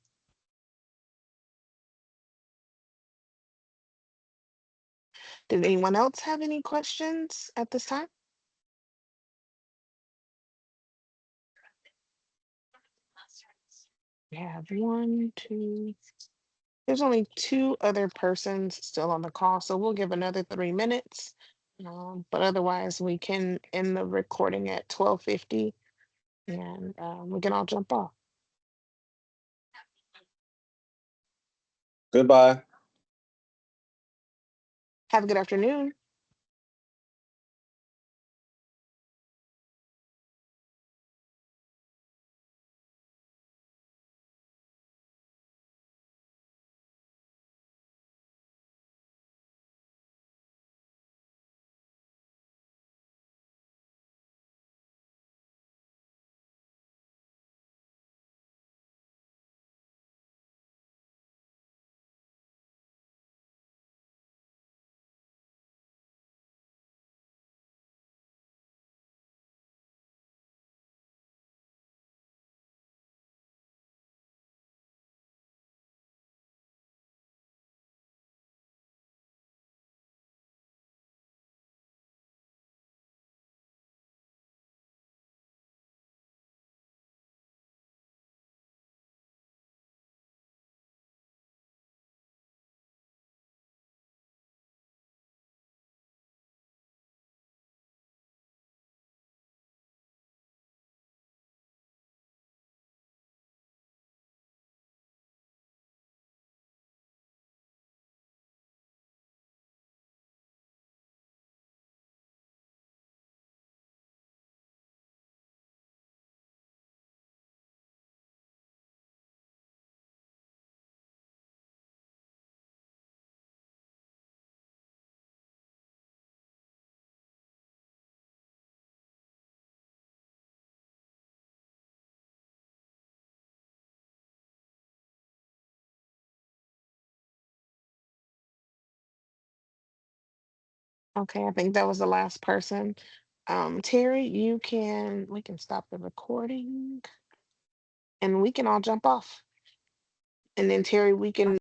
Did anyone else have any questions at this time? We have 1, 2. There's only 2 other persons still on the call, so we'll give another 3 minutes But otherwise, we can end the recording at 12:50, and we can all jump off. Goodbye. Have a good afternoon. Okay, I think that was the last person. Terry, we can stop the recording and we can all jump off. And then Terry, we can